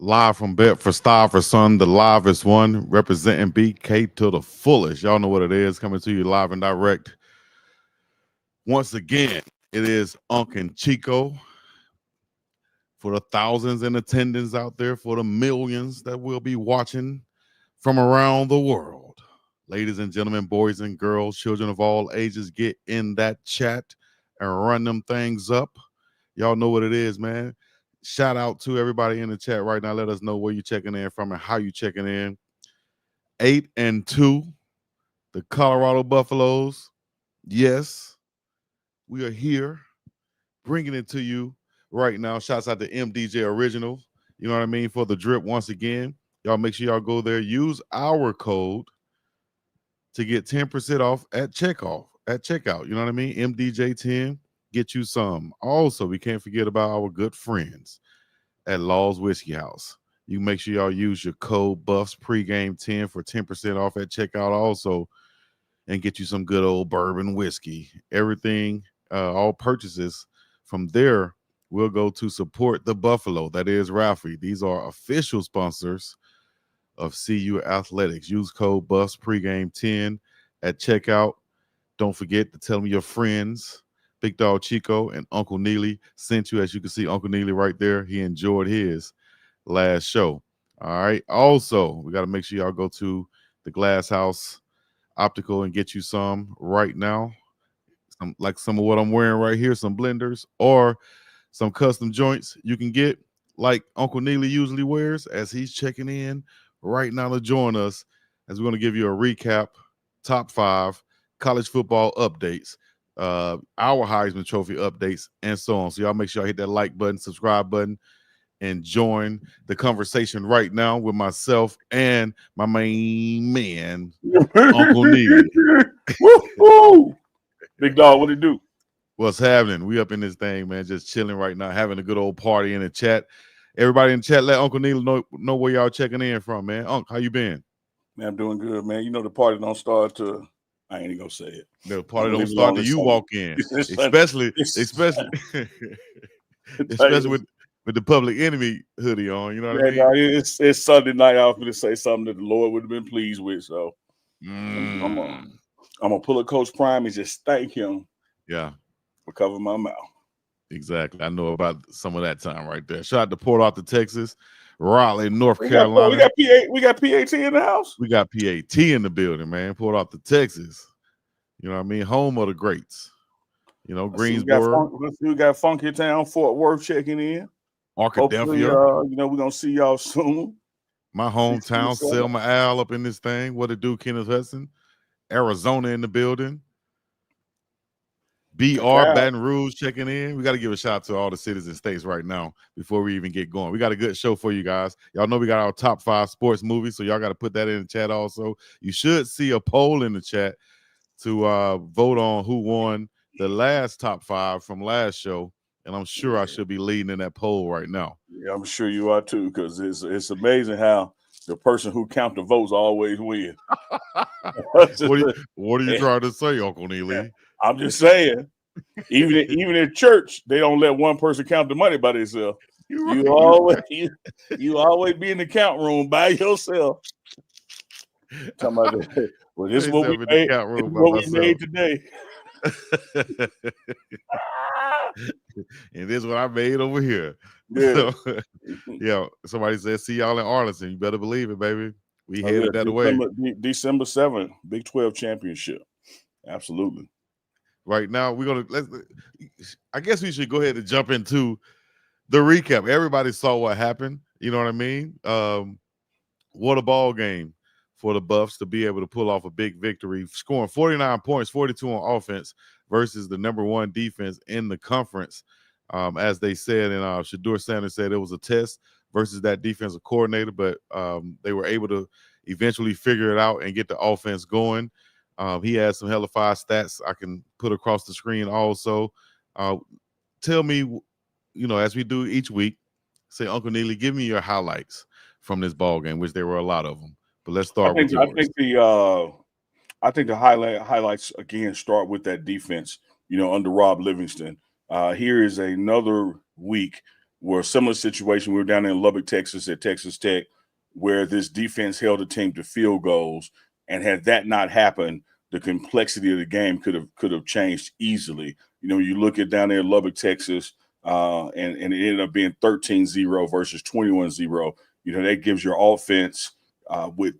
Live from Bedford Son, the livest one, representing BK to the fullest. Y'all know what it is, coming to you live and direct. Once again, it is Unc and Chico for the thousands in attendance out there, for the millions that will be watching from around the world. Ladies and gentlemen, boys and girls, children of all ages, get in that chat and run them things up. Y'all know what it is, man. Shout out to everybody in the chat right now. Let us know where you're checking in from and how you checking in. 8-2, the Colorado Buffaloes. Yes, we are here bringing it to you right now. Shouts out to MDJ Original. You know what I mean? For the drip once again. Y'all make sure y'all go there. Use our code to get 10% off at checkout. You know what I mean? MDJ10. Get you some. Also, we can't forget about our good friends at Law's Whiskey House. You make sure y'all use your code Buffs pregame 10 for 10% off at checkout also, and get you some good old bourbon whiskey. Everything, all purchases from there will go to support the Buffalo. That is Ralphie. These are official sponsors of CU Athletics. Use code Buffs pregame 10 at checkout. Don't forget to tell them your friends, Big Dog Chico and Uncle Neely, sent you. As you can see, Uncle Neely right there. He enjoyed his last show. All right. Also, we got to make sure y'all go to the Glass House Optical and get you some right now. Some of what I'm wearing right here, some blenders or some custom joints you can get like Uncle Neely usually wears as he's checking in right now to join us as we're going to give you a recap, top 5 college football updates, our Heisman Trophy updates, and so on. So y'all make sure y'all hit that like button, subscribe button, and join the conversation right now with myself and my main man, Uncle Neely. Woo-hoo! Big Dog, what it do? What's happening? We up in this thing, man, just chilling right now, having a good old party in the chat. Everybody in the chat, let Uncle Neely know where y'all checking in from, man. Unc, how you been? Man, I'm doing good, man. You know the party don't start to. I ain't even gonna say it. The party don't start till you walk in, especially with the Public Enemy hoodie on. You know what I mean? No, it's Sunday night. I was going to say something that the Lord would have been pleased with. So I'm gonna pull a Coach Prime and just thank him. Yeah, for covering my mouth. Exactly. I know about some of that time right there. Shout out to Port Arthur, Texas, Raleigh, North Carolina. We got PAT in the house. We got PAT in the building, man. Port Arthur, Texas. You know what I mean? Home of the greats. You know, Greensboro. We got Funky Town, Fort Worth checking in. Arkadelphia. You know, we're gonna see y'all soon. My hometown, Selma Al up in this thing. What it do, Kenneth Hudson? Arizona in the building. BR, Baton Rouge checking in. We got to give a shout out to all the cities and states right now before we even get going. We got a good show for you guys. Y'all know we got our top 5 sports movies, so y'all got to put that in the chat also. You should see a poll in the chat to vote on who won the last top 5 from last show, and I'm sure I should be leading in that poll right now. Yeah, I'm sure you are too, because it's amazing how the person who count the votes always wins. What are you trying to say, Uncle Neely? I'm just saying, even in church, they don't let one person count the money by themselves. You always be in the count room by yourself. Talking about that. Well, this is what we made. What we made today. And this is what I made over here. Yeah. So, yeah. Somebody said, "See y'all in Arlington." You better believe it, baby. We headed that way. December 7th, Big 12 championship. Absolutely. Right now, I guess we should go ahead and jump into the recap. Everybody saw what happened. You know what I mean? What a ball game for the Buffs to be able to pull off a big victory, scoring 49 points, 42 on offense versus the number 1 defense in the conference. As they said, and Shedeur Sanders said it was a test versus that defensive coordinator, but they were able to eventually figure it out and get the offense going. He has some hellified stats I can put across the screen also. Tell me, you know, as we do each week, say, Uncle Neely, give me your highlights from this ball game, which there were a lot of them. But let's start with yours. I think the highlights again start with that defense. You know, under Rob Livingston. Here is another week were a similar situation. We were down in Lubbock, Texas at Texas Tech, where this defense held a team to field goals. And had that not happened, the complexity of the game could have changed easily. You know, you look at down there in Lubbock, Texas, and it ended up being 13-0 versus 21-0. You know, that gives your offense with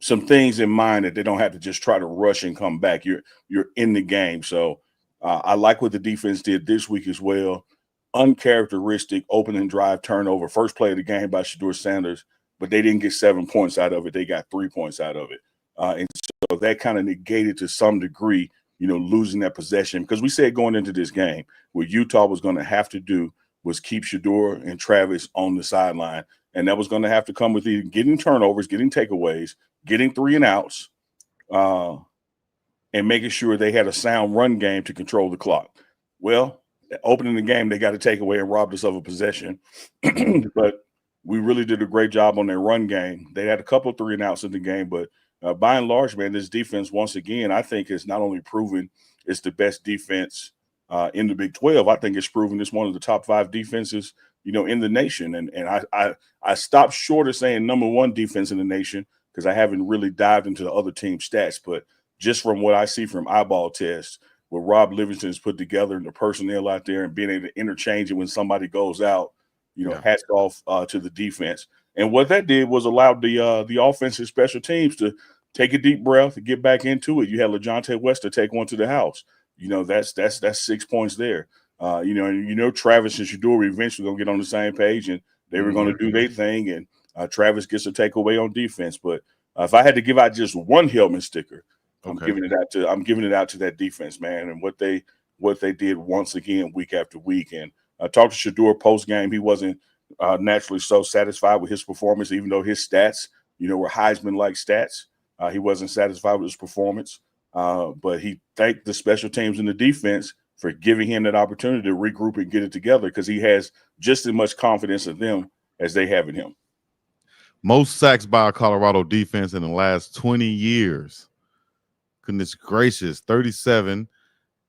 some things in mind that they don't have to just try to rush and come back. You're in the game. So I like what the defense did this week as well. Uncharacteristic opening drive turnover, first play of the game by Shedeur Sanders, but they didn't get 7 points out of it. They got 3 points out of it. And so that kind of negated to some degree, you know, losing that possession, because we said going into this game what Utah was going to have to do was keep Shedeur and Travis on the sideline. And that was going to have to come with either getting turnovers, getting takeaways, getting 3 and outs, and making sure they had a sound run game to control the clock. Well, opening the game, they got a takeaway and robbed us of a possession. But we really did a great job on their run game. They had a couple of 3 and outs in the game, but by and large, man, this defense, once again, I think has not only proven it's the best defense in the Big 12, I think it's proven it's one of the top 5 defenses, you know, in the nation. And I stopped short of saying number 1 defense in the nation because I haven't really dived into the other team stats. But just from what I see from eyeball tests, what Rob Livingston's put together and the personnel out there and being able to interchange it when somebody goes out, you know, hats off to the defense. And what that did was allowed the offensive special teams to take a deep breath and get back into it. You had LaJohntay West to take one to the house. You know, that's 6 points there. You know, Travis and Shedeur were eventually going to get on the same page, and they were going to do their thing. And Travis gets a takeaway on defense. But if I had to give out just one helmet sticker, I'm giving it out to that defense, man, and what they did once again week after week. And I talked to Shedeur post game. He wasn't naturally so satisfied with his performance, even though his stats, you know, were Heisman-like stats. He wasn't satisfied with his performance, but he thanked the special teams and the defense for giving him that opportunity to regroup and get it together, because he has just as much confidence in them as they have in him. Most sacks by a Colorado defense in the last 20 years. Goodness gracious, 37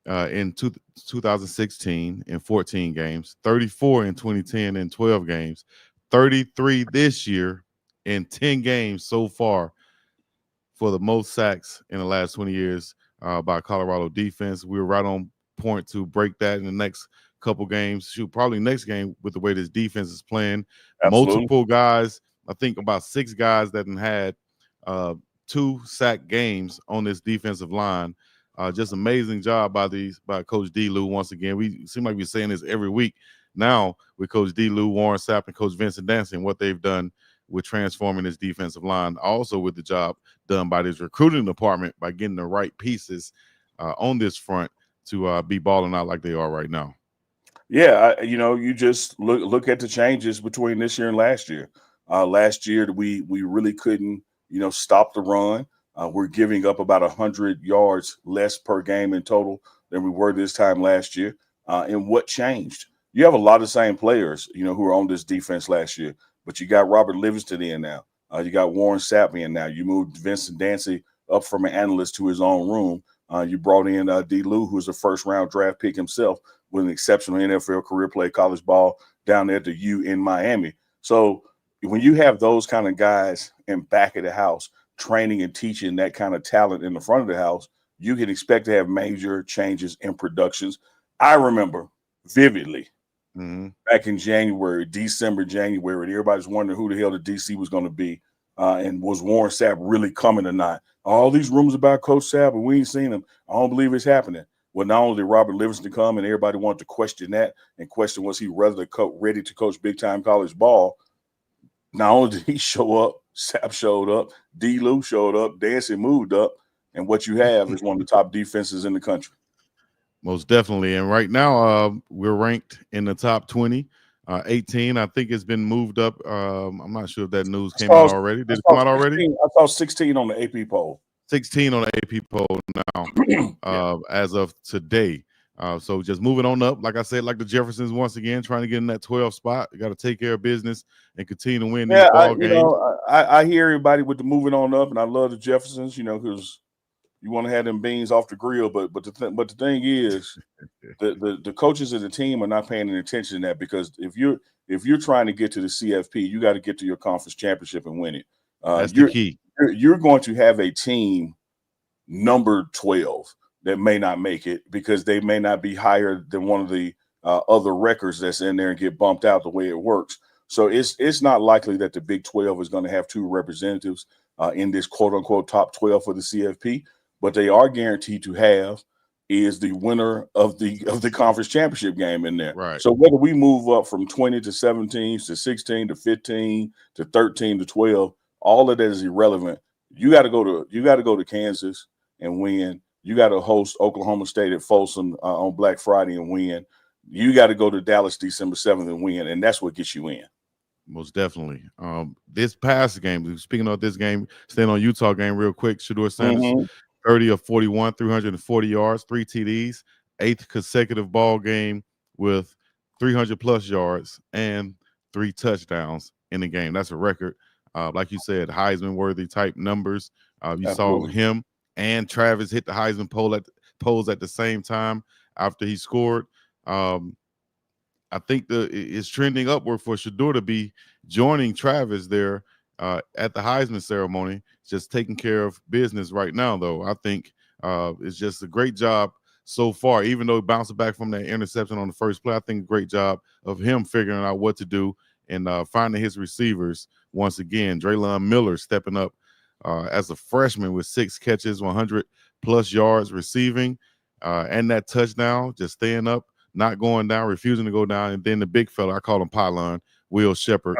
in 2016 in 14 games, 34 in 2010 in 12 games, 33 this year in 10 games so far for the most sacks in the last 20 years by Colorado defense. We were right on point to break that in the next couple games. Shoot, probably next game with the way this defense is playing. Absolutely. Multiple guys, I think about 6 guys that had 2 sack games on this defensive line. Just amazing job by Coach D. Lou once again. We seem like we're saying this every week now with Coach D. Lou, Warren Sapp, and Coach Vincent Dancy and what they've done with transforming this defensive line. Also with the job done by this recruiting department by getting the right pieces on this front to be balling out like they are right now. Yeah, you know, you just look at the changes between this year and last year. Last year, we really couldn't, you know, stop the run. We're giving up about 100 yards less per game in total than we were this time last year. And what changed? You have a lot of the same players, you know, who were on this defense last year, but you got Robert Livingston in now. You got Warren Sapp in now. You moved Vincent Dancy up from an analyst to his own room. You brought in D. Lou, who's a first-round draft pick himself with an exceptional NFL career, played college ball down there at the U in Miami. So when you have those kind of guys in back of the house training and teaching that kind of talent in the front of the house, you can expect to have major changes in productions. I remember vividly back in December, January, everybody's wondering who the hell the DC was going to be, and was Warren Sapp really coming or not? All these rumors about Coach Sapp, and we ain't seen him. I don't believe it's happening. Well, not only did Robert Livingston come, and everybody wanted to question that and question was he ready to coach big-time college ball. Not only did he show up, Sapp showed up, D. Lou showed up, Dancy moved up, and what you have is one of the top defenses in the country. Most definitely. And right now, we're ranked in the top 20. 18, I think it's been moved up. I'm not sure if that news came out already. Did it come out already? I saw 16 on the AP poll. 16 on the AP poll now, as of today. So just moving on up, like I said, like the Jeffersons once again, trying to get in that 12 spot. You got to take care of business and continue to win these ball games. I hear everybody with the moving on up, and I love the Jeffersons, you know, because You want to have them beans off the grill, but the thing is, the coaches of the team are not paying any attention to that, because if you're trying to get to the CFP, you got to get to your conference championship and win it. That's the key. You're going to have a team number 12 that may not make it because they may not be higher than one of the other records that's in there and get bumped out the way it works. So it's not likely that the Big 12 is going to have 2 representatives in this quote unquote top 12 for the CFP, but they are guaranteed to have is the winner of the conference championship game in there. Right. So whether we move up from 20 to 17 to 16 to 15 to 13 to 12, all of that is irrelevant. You got to go to Kansas and win. You got to host Oklahoma State at Folsom on Black Friday and win. You got to go to Dallas December 7th and win, and that's what gets you in. Most definitely. This past game, speaking of this game, staying on Utah game real quick, Shedeur Sanders, 30 of 41, 340 yards, 3 TDs, 8th consecutive ball game with 300-plus yards and 3 touchdowns in the game. That's a record. Like you said, Heisman-worthy type numbers. You Absolutely. saw him and Travis hit the Heisman polls at the same time after he scored. I think it's trending upward for Shedeur to be joining Travis there at the Heisman ceremony, just taking care of business right now, though. I think it's just a great job so far, even though he bounced back from that interception on the first play. I think a great job of him figuring out what to do and finding his receivers once again. Draylon Miller stepping up as a freshman with 6 catches, 100-plus yards receiving, and that touchdown, just staying up, not going down, refusing to go down. And then the big fella, I call him Pylon, Will Shepherd,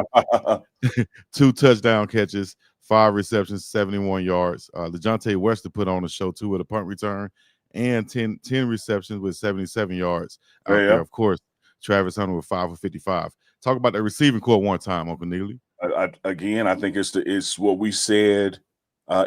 2 touchdown catches, 5 receptions, 71 yards. LeJontay Wester put on a show too with a punt return and 10 receptions with 77 yards out there. Of course, Travis Hunter with 5 for 55. Talk about the receiving core one time, Uncle Neely. Again, I think it's what we said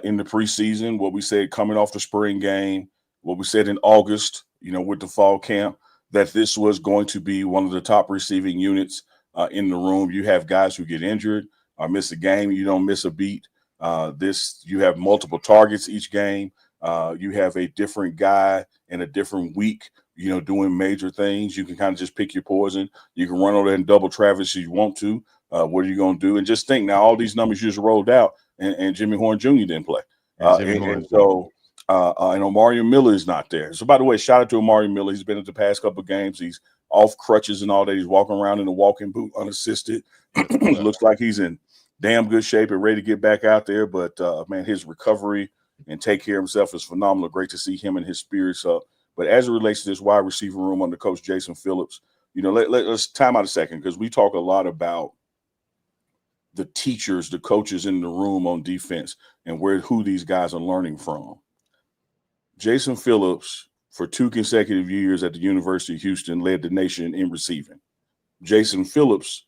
in the preseason, what we said coming off the spring game, what we said in August, with the fall camp, that this was going to be one of the top receiving units in the room. You have guys who get injured or miss a game. You don't miss a beat. You have multiple targets each game. You have a different guy in a different week, doing major things. You can kind of just pick your poison. You can run over there and double Travis if you want to. What are you going to do? And just think now, all these numbers you just rolled out, and Jimmy Horn Jr. didn't play. And Omari Miller is not there. So, by the way, shout out to Omari Miller. He's been at the past couple of games. He's off crutches and all that. He's walking around in a walking boot, unassisted. Looks like he's in damn good shape and ready to get back out there. But, man, his recovery and take care of himself is phenomenal. Great to see him and his spirits up. But as it relates to this wide receiver room under Coach Jason Phillips, let's time out a second, because we talk a lot about the teachers, the coaches in the room on defense and who these guys are learning from. Jason Phillips, for 2 consecutive years at the University of Houston, led the nation in receiving. Jason Phillips'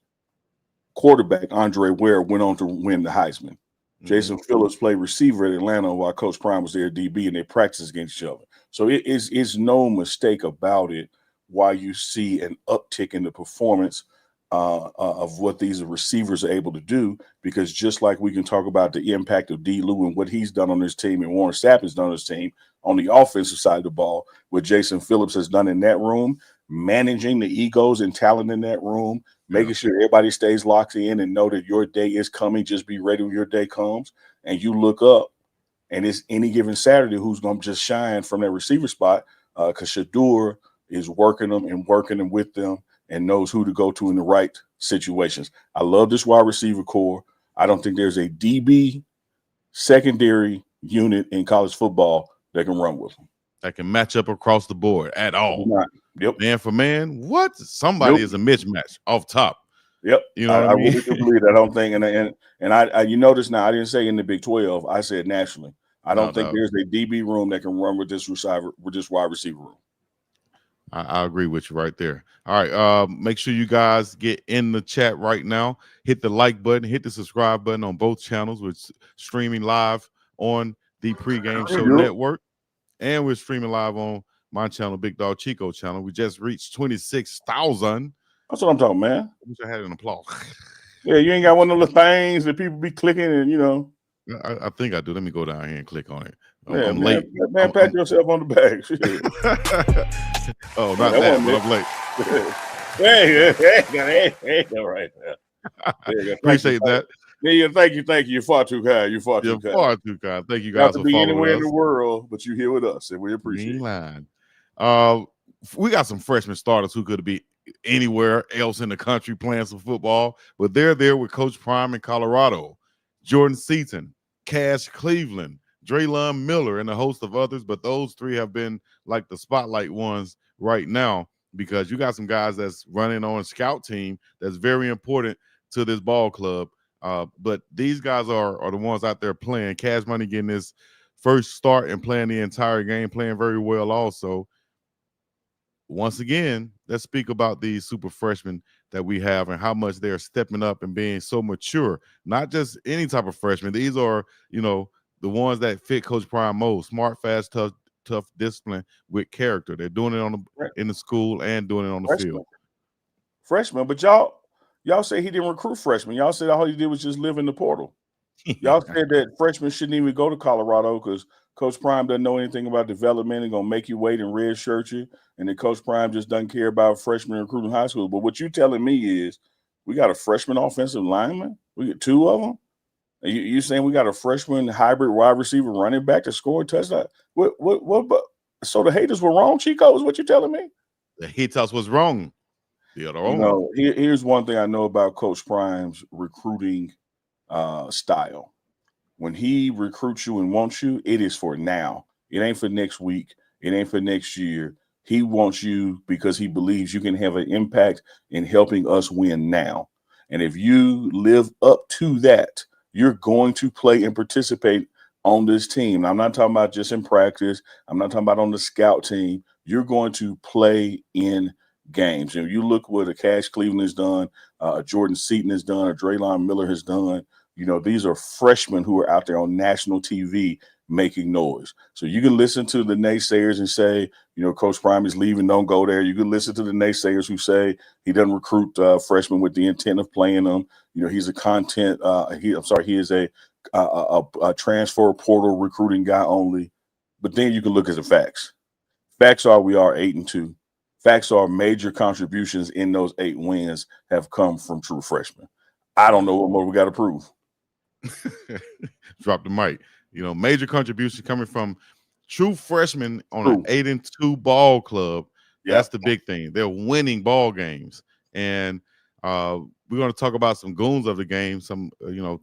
quarterback, Andre Ware, went on to win the Heisman. Jason Phillips played receiver at Atlanta while Coach Prime was there at DB, and they practiced against each other. So it's no mistake about it why you see an uptick in the performance of what these receivers are able to do, because just like we can talk about the impact of D. Lou and what he's done on his team and Warren Sapp has done on his team on the offensive side of the ball, what Jason Phillips has done in that room, managing the egos and talent in that room, making sure everybody stays locked in and know that your day is coming. Just be ready when your day comes. And you look up, and it's any given Saturday who's going to just shine from that receiver spot, because Shedeur is working them with them and knows who to go to in the right situations. I love this wide receiver core. I don't think there's a DB secondary unit in college football that can run with them, that can match up across the board at all. Yep. Man for man, what? Somebody is a mismatch off top. Yep. You know what I mean? really do believe that. I don't think, and I you notice now, I didn't say in the Big 12, I said nationally. I don't think there's a DB room that can run with this wide receiver room. I agree with you right there. All right. Make sure you guys get in the chat right now. Hit the like button, hit the subscribe button on both channels. We're streaming live on the Pregame Show Network, and we're streaming live on my channel, Big Dog Chico channel. We just reached 26,000. That's what I'm talking, man. I wish I had an applause. Yeah, you ain't got one of the things that people be clicking and, I think I do. Let me go down here and click on it. Yeah, I'm man, late. man, pat yourself on the back. Shit. Oh, Yeah, not that, but I'm late. hey, all right. There you go. Thank you. Appreciate that. Yeah, thank you. You're far too kind. You're far too You're kind. far too kind. Thank you You have guys to for be following anywhere in the us. world, but you're here with us, and we You appreciate ain't it. lying. We got some freshman starters who could be anywhere else in the country playing some football, but they're there with Coach Prime in Colorado, Jordan Seaton, Cash Cleveland, Draylon Miller, and a host of others. But those three have been like the spotlight ones right now because you got some guys that's running on a scout team that's very important to this ball club. But these guys are the ones out there playing. Cash Money getting his first start and playing the entire game, playing very well also. Once again, let's speak about these super freshmen that we have and how much they're stepping up and being so mature. Not just any type of freshman. These are, the ones that fit Coach Prime most. Smart, fast, tough discipline with character. They're doing it in the school and doing it on the field. Freshman, but y'all say he didn't recruit freshmen. Y'all said all he did was just live in the portal. Y'all said that freshmen shouldn't even go to Colorado because Coach Prime doesn't know anything about development and gonna make you wait and red shirt you, and then Coach Prime just doesn't care about freshmen recruiting high school. But what you telling me is we got a freshman offensive lineman. We got two of them. You saying we got a freshman hybrid wide receiver running back to score a touchdown? What? So the haters were wrong, Chico, is what you're telling me? The haters was wrong. The other wrong. Here's one thing I know about Coach Prime's recruiting style. When he recruits you and wants you, it is for now. It ain't for next week. It ain't for next year. He wants you because he believes you can have an impact in helping us win now. And if you live up to that, you're going to play and participate on this team. I'm not talking about just in practice. I'm not talking about on the scout team. You're going to play in games. And you look what a Cash Cleveland has done, Jordan Seaton has done, a Draylon Miller has done. These are freshmen who are out there on national TV making noise. So you can listen to the naysayers and say, Coach Prime is leaving, don't go there. You can listen to the naysayers who say he doesn't recruit freshmen with the intent of playing them. He's a content. He is a transfer portal recruiting guy only. But then you can look at the facts. Facts are we are 8-2. Facts are major contributions in those 8 wins have come from true freshmen. I don't know what more we got to prove. Drop the mic. Major contribution coming from true freshmen on an 8-2 ball club. Yeah. That's the big thing. They're winning ball games. And we're going to talk about some goons of the game, some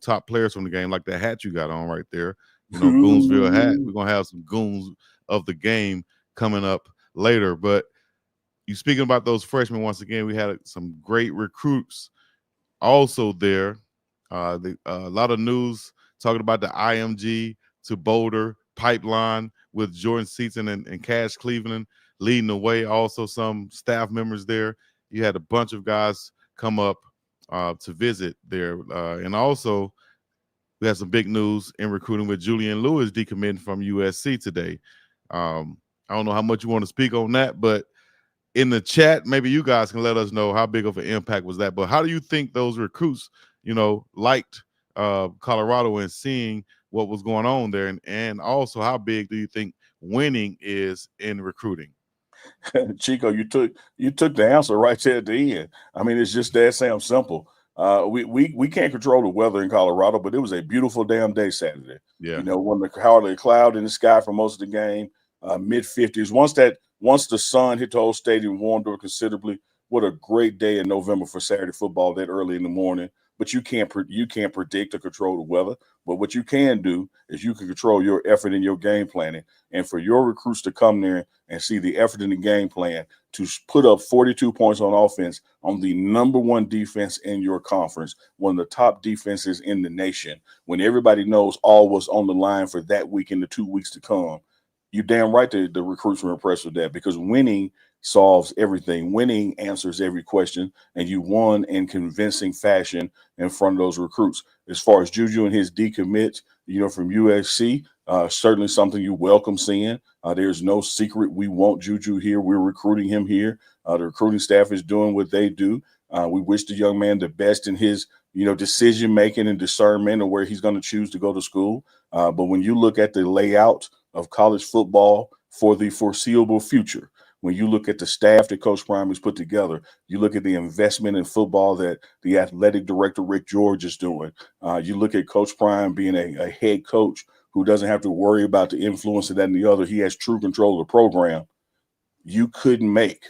top players from the game, like that hat you got on right there. Goonsville hat. We're going to have some goons of the game coming up later. But you speaking about those freshmen, once again, we had some great recruits also there. A lot of news talking about the IMG to Boulder pipeline with Jordan Seaton and Cash Cleveland leading the way. Also, some staff members there. You had a bunch of guys come up to visit there. And also, we had some big news in recruiting with Julian Lewis decommitting from USC today. I don't know how much you want to speak on that, but in the chat, maybe you guys can let us know how big of an impact was that. But how do you think those recruits, liked Colorado and seeing what was going on there? And also, how big do you think winning is in recruiting? Chico, you took the answer right there at the end. I mean, it's just that damn simple. We can't control the weather in Colorado, but it was a beautiful damn day Saturday. Yeah. When hardly a cloud in the sky for most of the game, mid-50s. Once the sun hit the whole stadium, warmed up considerably. What a great day in November for Saturday football that early in the morning. But you can't predict or control the weather. But what you can do is you can control your effort in your game planning. And for your recruits to come there and see the effort in the game plan to put up 42 points on offense on the number 1 defense in your conference, one of the top defenses in the nation, when everybody knows all was on the line for that week and the 2 weeks to come, you damn right the recruits were impressed with that, because winning solves everything. Winning answers every question, and you won in convincing fashion in front of those recruits. As far as Juju and his decommit, from USC, certainly something you welcome seeing. There's no secret we want Juju here. We're recruiting him here. The recruiting staff is doing what they do. We wish the young man the best in his decision making and discernment of where he's going to choose to go to school. But when you look at the layout of college football for the foreseeable future, when you look at the staff that Coach Prime has put together, you look at the investment in football that the athletic director Rick George is doing. You look at Coach Prime being a head coach who doesn't have to worry about the influence of that and the other. He has true control of the program. You couldn't make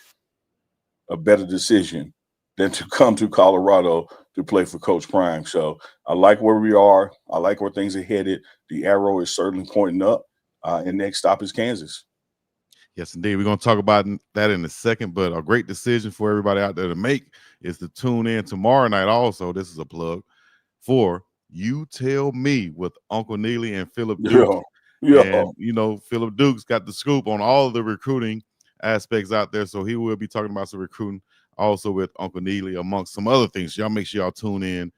a better decision than to come to Colorado to play for Coach Prime. So I like where we are. I like where things are headed. The arrow is certainly pointing up. And next stop is Kansas. Yes, indeed. We're going to talk about that in a second, but a great decision for everybody out there to make is to tune in tomorrow night. Also, this is a plug for You Tell Me with Uncle Neely and Philip Dukes. Yeah. And, Philip Dukes got the scoop on all of the recruiting aspects out there. So he will be talking about some recruiting also with Uncle Neely, amongst some other things. Y'all make sure y'all tune in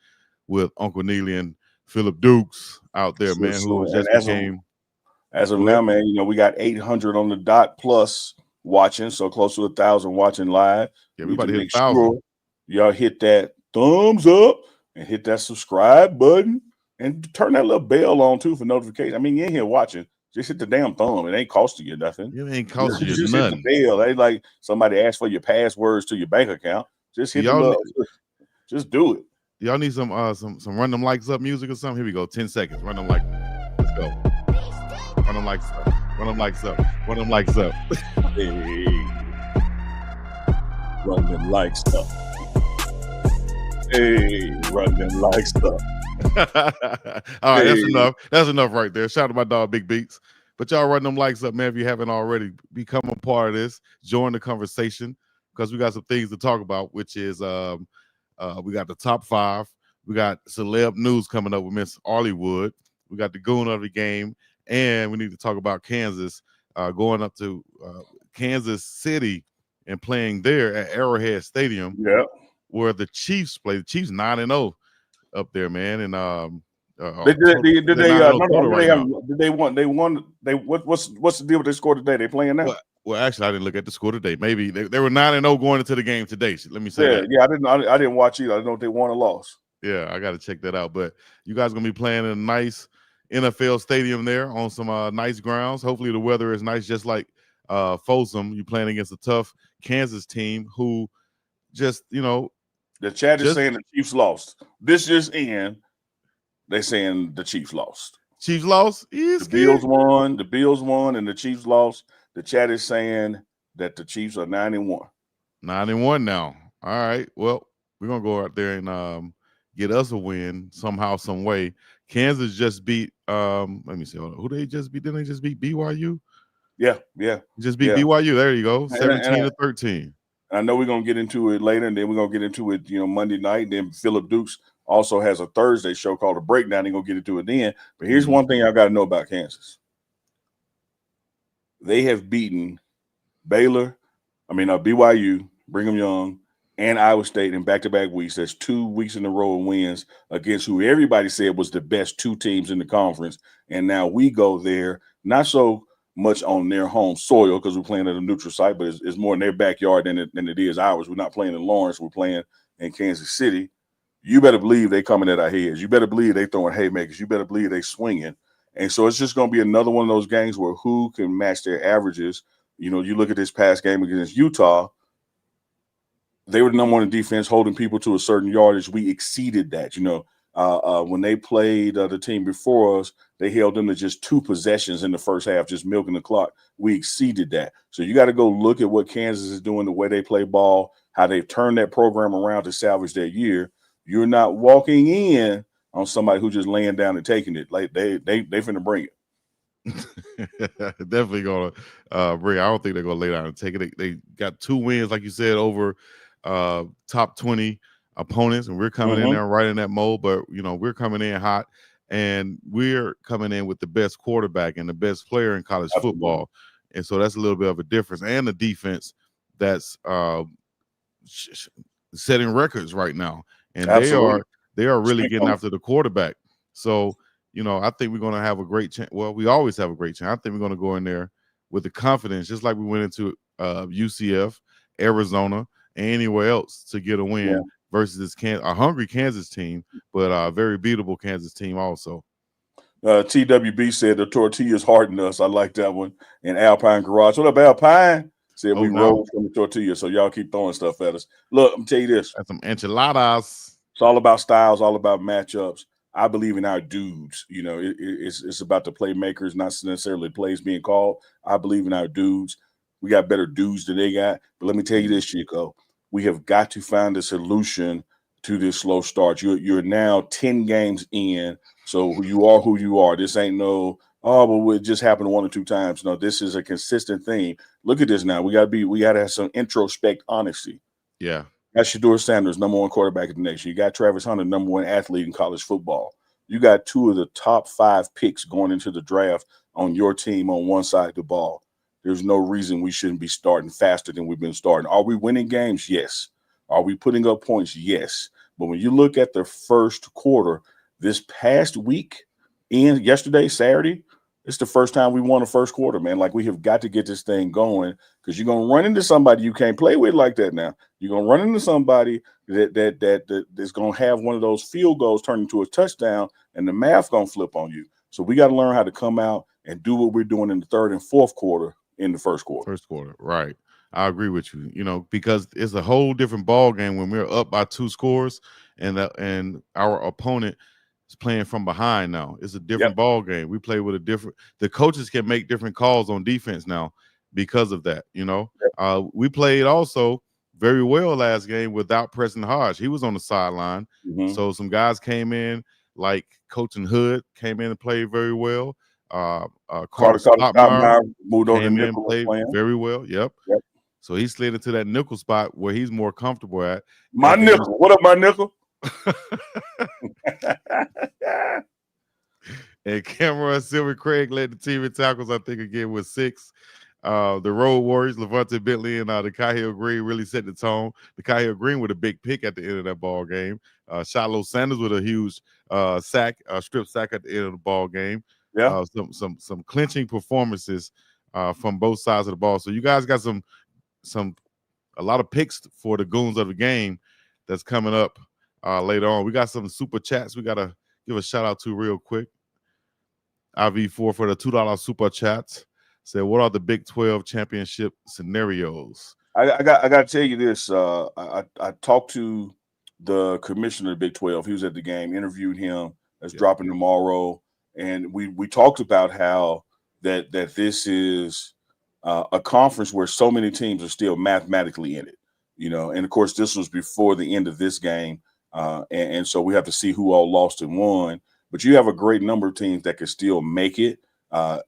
with Uncle Neely and Philip Dukes out there, man, who just became... As of now, man, we got 800 on the dot plus watching, so close to 1,000 watching live. Yeah, we about to hit 1,000. Sure y'all hit that thumbs up and hit that subscribe button and turn that little bell on too for notifications. I mean, you ain't here watching. Just hit the damn thumb. It ain't costing you nothing. It ain't costing you just nothing. Hit the bell. Ain't like somebody asked for your passwords to your bank account. Just hit just do it. Y'all need some run them likes up music or something? Here we go. 10 seconds. Run them like. Let's go. Run them likes up. Run them likes up. Run them likes up. Hey. Run them likes up. Hey, run them likes up. All right, that's enough. That's enough right there. Shout out to my dog Big Beats. But y'all run them likes up, man. If you haven't already, become a part of this. Join the conversation because we got some things to talk about, which is we got the top 5. We got Celeb news coming up with Miss Arleywood. We got the Goon of the game. And we need to talk about Kansas going up to Kansas City and playing there at Arrowhead Stadium. Yeah, where the Chiefs play. The Chiefs 9-0 up there, man. And what's the deal with their score today? They playing now? Well, actually, I didn't look at the score today. Maybe they were 9-0 going into the game today. Let me say that. Yeah, I didn't watch either. I don't know if they won or lost. Yeah, I got to check that out. But you guys gonna be playing in a nice NFL stadium there on some nice grounds. Hopefully the weather is nice, just like Folsom. You playing against a tough Kansas team who just, the chat is saying the Chiefs lost. This just in. They're saying the Chiefs lost. Chiefs lost? The Bills won. The Bills won and the Chiefs lost. The chat is saying that the Chiefs are 9-1. 9-1 now. All right. Well, we're gonna go out there and get us a win somehow, some way. Kansas just beat let me see, who they just beat. Didn't they just beat BYU? Yeah. Just beat BYU. There you go. 17-13. I know we're gonna get into it later, and then we're gonna get into it, Monday night. And then Philip Dukes also has a Thursday show called The Breakdown. They're gonna get into it then. But here's one thing I gotta know about Kansas. They have beaten BYU, Brigham Young, and Iowa State in back-to-back weeks. That's 2 weeks in a row of wins against who everybody said was the best 2 teams in the conference. And now we go there, not so much on their home soil because we're playing at a neutral site, but it's more in their backyard than it is ours. We're not playing in Lawrence. We're playing in Kansas City. You better believe they coming at our heads. You better believe they throwing haymakers. You better believe they swinging. And so it's just going to be another one of those games where who can match their averages. You look at this past game against Utah, they were the number one in defense, holding people to a certain yardage. We exceeded that. When they played the team before us, they held them to just 2 possessions in the first half, just milking the clock. We exceeded that. So you got to go look at what Kansas is doing, the way they play ball, how they've turned that program around to salvage their year. You're not walking in on somebody who just laying down and taking it. Like they finna bring it. Definitely gonna bring. I don't think they're gonna lay down and take it. They got 2 wins, like you said, over top 20 opponents, and we're coming in there right in that mold. But we're coming in hot, and we're coming in with the best quarterback and the best player in college football, and so that's a little bit of a difference. And the defense that's setting records right now, and they are really getting after the quarterback. So I think we're going to have a great chance. Well, we always have a great chance. I think we're going to go in there with the confidence, just like we went into UCF, Arizona, and anywhere else to get a win versus this a hungry Kansas team, but a very beatable Kansas team also. TWB said the tortillas hardened us. I like that one. And Alpine Garage. What up, Alpine? Said we rolled from the tortilla, so y'all keep throwing stuff at us. Look, I'm gonna tell you this. That's some enchiladas. It's all about styles, all about matchups. I believe in our dudes. You know, it's about the playmakers, not necessarily plays being called. I believe in our dudes. We got better dudes than they got. But let me tell you this, Chico. We have got to find a solution to this slow start. You're now 10 games in, so you are who you are. This ain't no, but it just happened 1 or 2 times. No, this is a consistent thing. Look at this now. We gotta have some introspect honesty. Yeah. That's Shedeur Sanders, number 1 quarterback of the nation. You got Travis Hunter, number 1 athlete in college football. You got 2 of the top 5 picks going into the draft on your team on one side of the ball. There's no reason we shouldn't be starting faster than we've been starting. Are we winning games? Yes. Are we putting up points? Yes. But when you look at the first quarter, this past week and yesterday, Saturday, it's the first time we won the first quarter, man. Like, we have got to get this thing going, because you're going to run into somebody you can't play with like that now. You're going to run into somebody that's going to have one of those field goals turn into a touchdown, and the math going to flip on you. So we got to learn how to come out and do what we're doing in the third and fourth quarter in the first quarter. First quarter, right. I agree with you, you know, because it's a whole different ball game when we're up by 2 scores and our opponent is playing from behind now. It's a different ball game. We play with the coaches can make different calls on defense now because of that, you know. We played also very well last game without Preston Hodge. He was on the sideline. So some guys came in, like Coach and Hood came in and played very well. Carter Stockmeyer moved on to came in nickel, played very well. Yep. So he slid into that nickel spot where he's more comfortable at. My nickel. What up, my nickel? And Cameron Silver Craig led the team in tackles, I think, again with 6. The Road Warriors, Levante Bentley and the Cahill Green really set the tone. The Cahill Green with a big pick at the end of that ball game. Shiloh Sanders with a huge strip sack at the end of the ball game. Yeah. Some clinching performances from both sides of the ball. So you guys got a lot of picks for the goons of the game that's coming up later on. We got some super chats we got to give a shout out to real quick. IV4 for the $2 super chats said, what are the Big 12 championship scenarios? I got to tell you this. I talked to the commissioner of the Big 12. He was at the game, interviewed him. That's dropping tomorrow. And we talked about how that this is a conference where so many teams are still mathematically in it, you know. And of course, this was before the end of this game, and so we have to see who all lost and won. But you have a great number of teams that can still make it.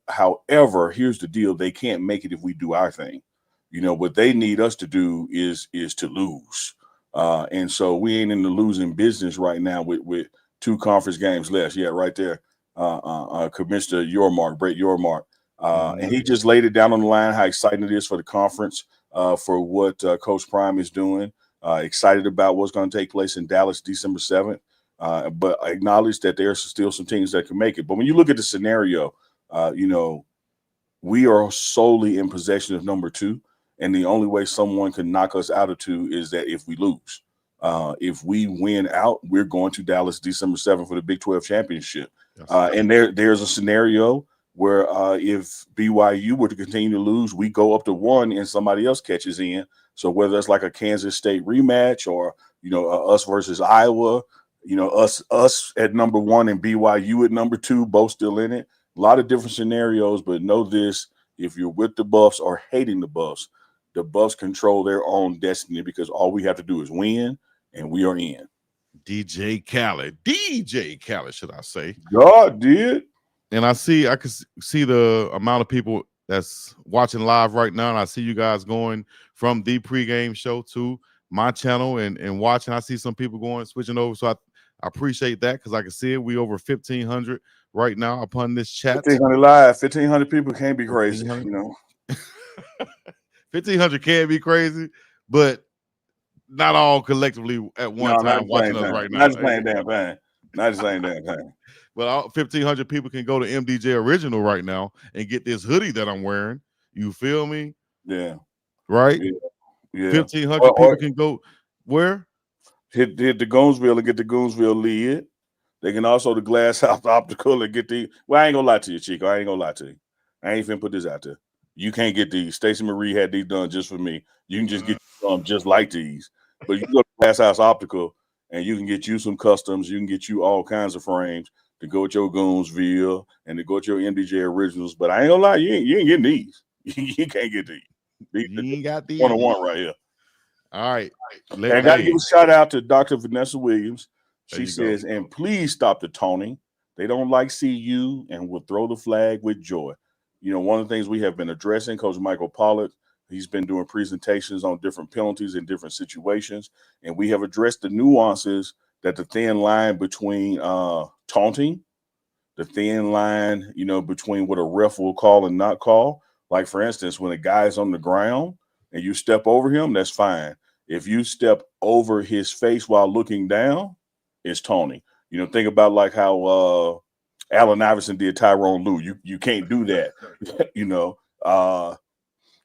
However, here's the deal: they can't make it if we do our thing. You know, what they need us to do is to lose, and so we ain't in the losing business right now with 2 conference games left. Yeah, right there, Commissioner Brett Yormark. And he just laid it down on the line how exciting it is for the conference, for what Coach Prime is doing. Excited about what's going to take place in Dallas December 7th, but acknowledge that there's still some teams that can make it. But when you look at the scenario, you know, we are solely in possession of number 2, and the only way someone can knock us out of 2 is that if we lose. If we win out, we're going to Dallas December 7th for the Big 12 championship. And there's a scenario where if BYU were to continue to lose, we go up to 1 and somebody else catches in. So whether it's like a Kansas State rematch or, you know, us versus Iowa, you know, us at number 1 and BYU at number 2, both still in it. A lot of different scenarios, but know this: if you're with the Buffs or hating the Buffs control their own destiny, because all we have to do is win, and we are in. DJ Khaled, should I say? God did. And I can see the amount of people that's watching live right now, and I see you guys going from the pregame show to my channel and watching. I see some people switching over, so I appreciate that, because I can see it. We over 1,500 right now upon this chat. 1,500 live. 1,500 people can't be crazy, you know. 1,500 can be crazy, but not all collectively at one time watching us right now. Not the same damn thing. Not the same damn thing. Well, 1,500 people can go to MDJ Original right now and get this hoodie that I'm wearing. You feel me? Yeah. Right? Yeah. 1,500 people can go where? hit the Goonsville and get the Goonsville lid. They can also the Glass House Optical and get the. Well, I ain't gonna lie to you, Chico. I ain't gonna lie to you. I ain't finna put this out there. You can't get these. Stacey Marie had these done just for me. You can just get just like these. But you go to Glass House Optical and you can get you some customs. You can get you all kinds of frames to go with your Goonsville and to go with your MDJ originals. But I ain't gonna lie, you ain't getting these. You can't get these. You ain't got these. 1-on-1 right here. All right. And I got to give a shout out to Dr. Vanessa Williams. She says, go. and please stop the taunting. They don't like CU and will throw the flag with joy. You know, one of the things we have been addressing, Coach Michael Pollard, he's been doing presentations on different penalties in different situations. And we have addressed the nuances that the thin line between taunting, the thin line, you know, between what a ref will call and not call. Like, for instance, when a guy's on the ground and you step over him, that's fine. If you step over his face while looking down, it's taunting. You know, think about like how Allen Iverson did Tyrone Lue. You can't do that. You know,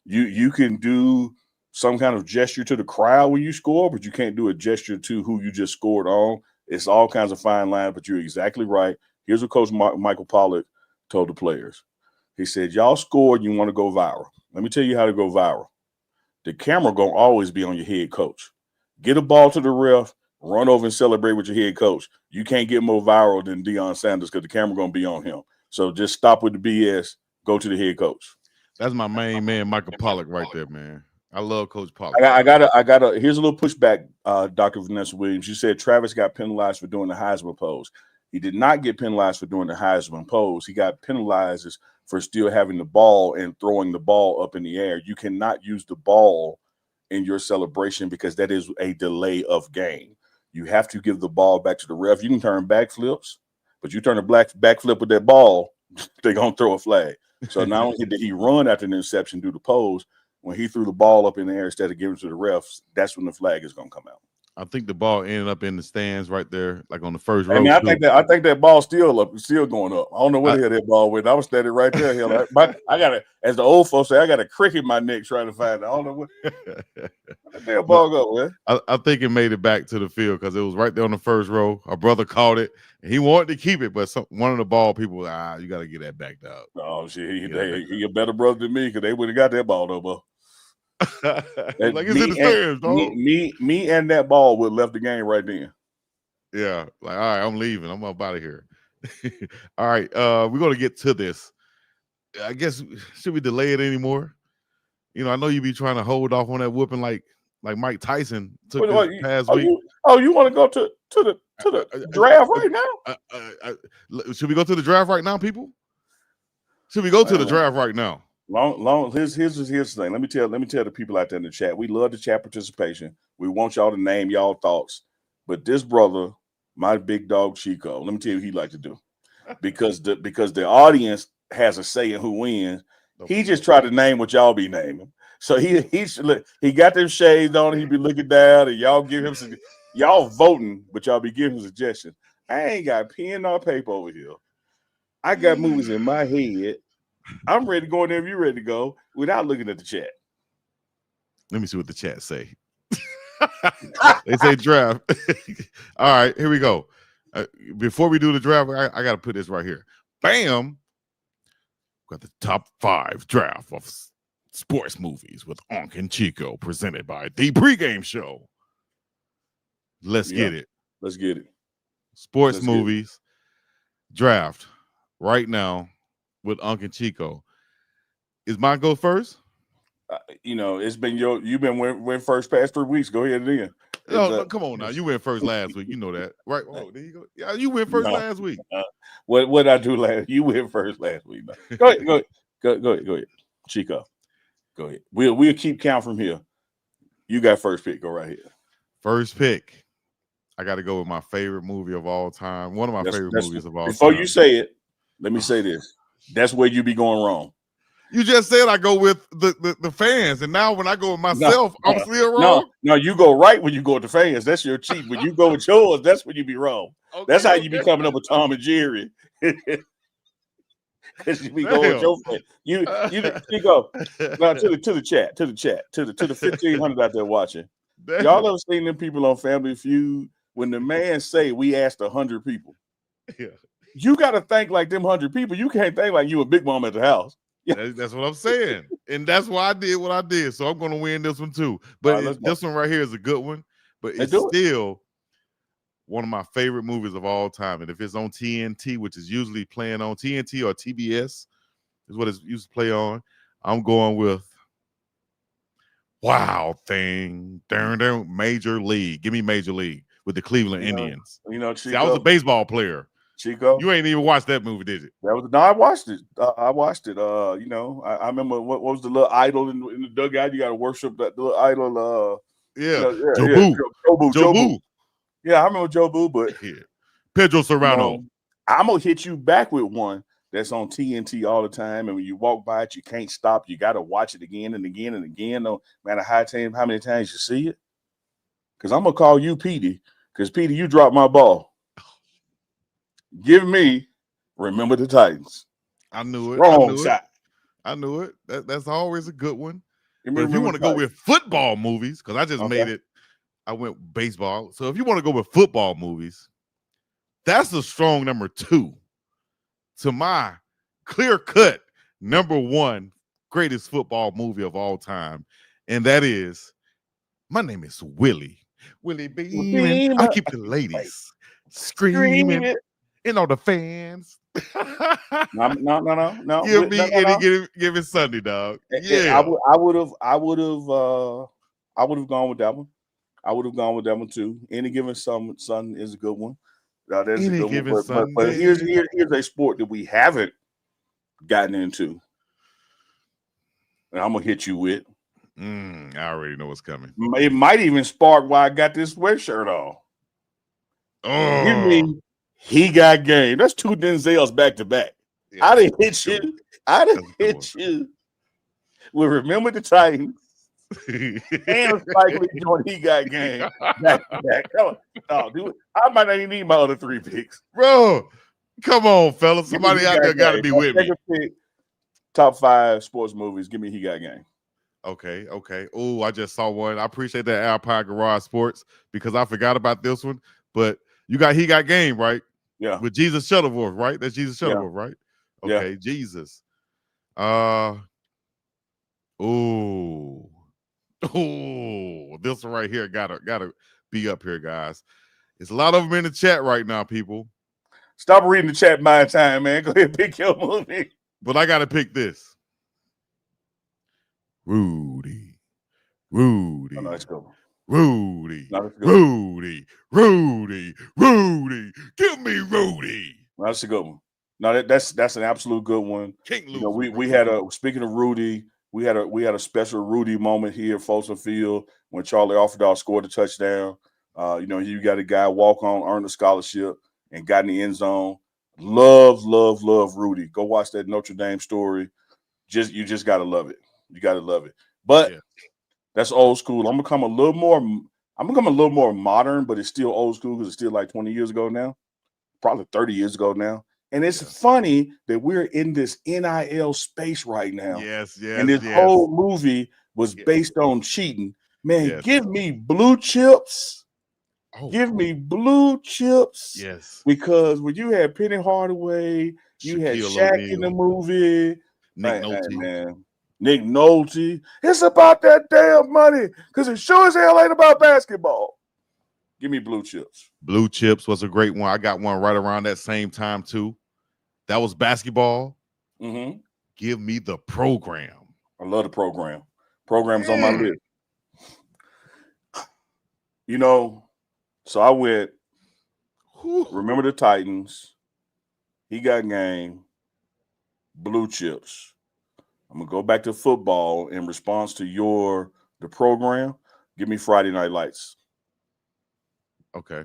you can do some kind of gesture to the crowd when you score, but you can't do a gesture to who you just scored on. It's all kinds of fine lines, but you're exactly right. Here's what Coach Michael Pollard told the players. He said, y'all scored, you want to go viral. Let me tell you how to go viral. The camera going to always be on your head coach. Get a ball to the ref, run over and celebrate with your head coach. You can't get more viral than Deion Sanders because the camera going to be on him. So just stop with the BS. Go to the head coach. That's my main man, Michael Pollard, right there, man. I love Coach Pollard. I got a. Here's a little pushback, Dr. Vanessa Williams. You said Travis got penalized for doing the Heisman pose. He did not get penalized for doing the Heisman pose. He got penalized for still having the ball and throwing the ball up in the air. You cannot use the ball in your celebration because that is a delay of game. You have to give the ball back to the ref. You can turn backflips, but you turn a backflip with that ball, they're going to throw a flag. So not only did he run after an interception, do the pose, when he threw the ball up in the air instead of giving it to the refs, that's when the flag is going to come out. I think the ball ended up in the stands right there, like on the first row. I mean, I think that ball's still going up. I don't know where the hell that ball went. I was standing right there. Hell, I got it, as the old folks say, I got a crick in my neck trying to find it. I don't know where that damn ball go, man. I think it made it back to the field because it was right there on the first row. Our brother caught it. And he wanted to keep it, but one of the ball people was, you got to get that back up. Oh, shit. He a better brother than me because they would have got that ball, though, bro. Like it's in the stands, dog. Me and that ball would have left the game right then. Yeah, like, all right, I'm leaving. I'm up out of here. All right, we're gonna get to this. I guess should we delay it anymore? You know, I know you be trying to hold off on that whooping like Mike Tyson took this past week. You want to go to the draft right now? Should we go to the draft right now, people? Should we go to the draft right now? Here's the thing. Let me tell the people out there in the chat. We love the chat participation. We want y'all to name y'all thoughts. But this brother, my big dog Chico, let me tell you what he'd like to do. Because the audience has a say in who wins. He just tried to name what y'all be naming. So he got them shades on. He be looking down, and y'all give him some. Y'all voting, but y'all be giving suggestions. I ain't got pen or paper over here. I got movies in my head. I'm ready to go in there if you're ready to go without looking at the chat. Let me see what the chat say. They say draft. All right, here we go. Before we do the draft, I got to put this right here. Bam. Got the top 5 draft of sports movies with Onk and Chico presented by The Pregame Show. Let's get it. Let's get it. Sports movies draft right now with Onk and Chico. Is mine go first? It's been you've been win first past 3 weeks. Go ahead then. No, come on now. You went first last week. You know that, right? Oh, there you go. Yeah, you went first last week. What I do last? You went first last week. Go ahead, Chico. Go ahead. We'll keep count from here. You got first pick. Go right here. First pick. I got to go with my favorite movie of all time. One of my favorite movies of all time. Before you say it, let me say this. That's where you be going wrong. You just said I go with the fans, and now when I go with myself, I'm still wrong. No, you go right when you go with the fans. That's your cheat. When you go with yours, that's when you be wrong. Okay, that's how you be coming up with Tom and Jerry. Because you be going with your fans. You go now to the chat, to the 1,500 out there watching. Y'all ever seen them people on Family Feud when the man say we asked 100 people? Yeah. You got to think like them 100 people. You can't think like you a big mom at the house. That's what I'm saying, and that's why I did what I did. So I'm going to win this one too. But this one right here is a good one. But it's still one of my favorite movies of all time. And if it's on TNT, which is usually playing on TNT or TBS, is what it's used to play on. I'm going with Wild Thing. Major League. Give me Major League with the Cleveland Indians. Chico, see, I was a baseball player. Chico, you ain't even watched that movie, did you? I watched it. I watched it. I remember what was the little idol in the dugout. You got to worship that little idol. Jobu. Yeah, I remember Jobu, but Pedro Serrano. I'm gonna hit you back with one that's on TNT all the time, and when you walk by it, you can't stop. You got to watch it again and again and again, no matter how many times you see it. Because I'm gonna call you Petey, because Petey, you dropped my ball. Give me Remember the Titans. I knew it. Wrong shot. I knew it. That's always a good one. But if you want to go with football movies, because I just made it, I went baseball. So if you want to go with football movies, that's a strong number 2 to my clear-cut number 1 greatest football movie of all time. And that is, my name is Willie. Willie Beeman. I keep the ladies screaming. And all the fans. No. Give it Sunday, dog. Yeah. I would have gone with that one. I would have gone with that one too. Any Given Sunday is a good one. That's a good one. But here's a sport that we haven't gotten into. And I'm gonna hit you with. I already know what's coming. It might even spark why I got this sweatshirt on. Oh, you mean He Got Game? That's 2 Denzels back to back. Yeah, I didn't hit you. I didn't hit you. We Remember the Titans. And Spike Lee joined He Got Game back to back. No, dude, I might not even need my other 3 picks, bro. Come on, fellas. Somebody out there got to be with me. Pick, top 5 sports movies. Give me He Got Game. Okay. Oh, I just saw one. I appreciate that Alpine Garage Sports because I forgot about this one. But you got He Got Game, right? Yeah. With Jesus Shuttleworth, right? That's Jesus Shuttleworth, right? Okay, Jesus. This one right here gotta be up here, guys. There's a lot of them in the chat right now, people. Stop reading the chat my time, man. Go ahead and pick your movie. But I gotta pick this. Rudy. Oh, no, let's go. Rudy. No, Rudy. Give me Rudy. No, that's a good one. No, that's an absolute good one. We had speaking of Rudy, we had a special Rudy moment here at Folsom Field when Charlie Offerdahl scored the touchdown. You got a guy walk on, earn a scholarship, and got in the end zone. Love Rudy. Go watch that Notre Dame story. You just gotta love it. You gotta love it. But that's old school. I'm gonna become a little more modern, but it's still old school because it's still like 20 years ago now, probably 30 years ago now. And it's funny that we're in this NIL space right now. Yes. And this whole movie was based on cheating. Man, give me blue chips. Give me blue chips. Yes. Because when you had Penny Hardaway, you had Shaq in the movie. Nick Nolte. Nick Nolte. It's about that damn money because it sure as hell ain't about basketball. Give me blue chips. Blue chips was a great one. I got one right around that same time too. That was basketball. Mm-hmm. Give me The Program. I love The Program. Program's on my list. So I went Remember the Titans, He Got Game, blue chips. I'm going to go back to football in response to The Program. Give me Friday Night Lights. Okay.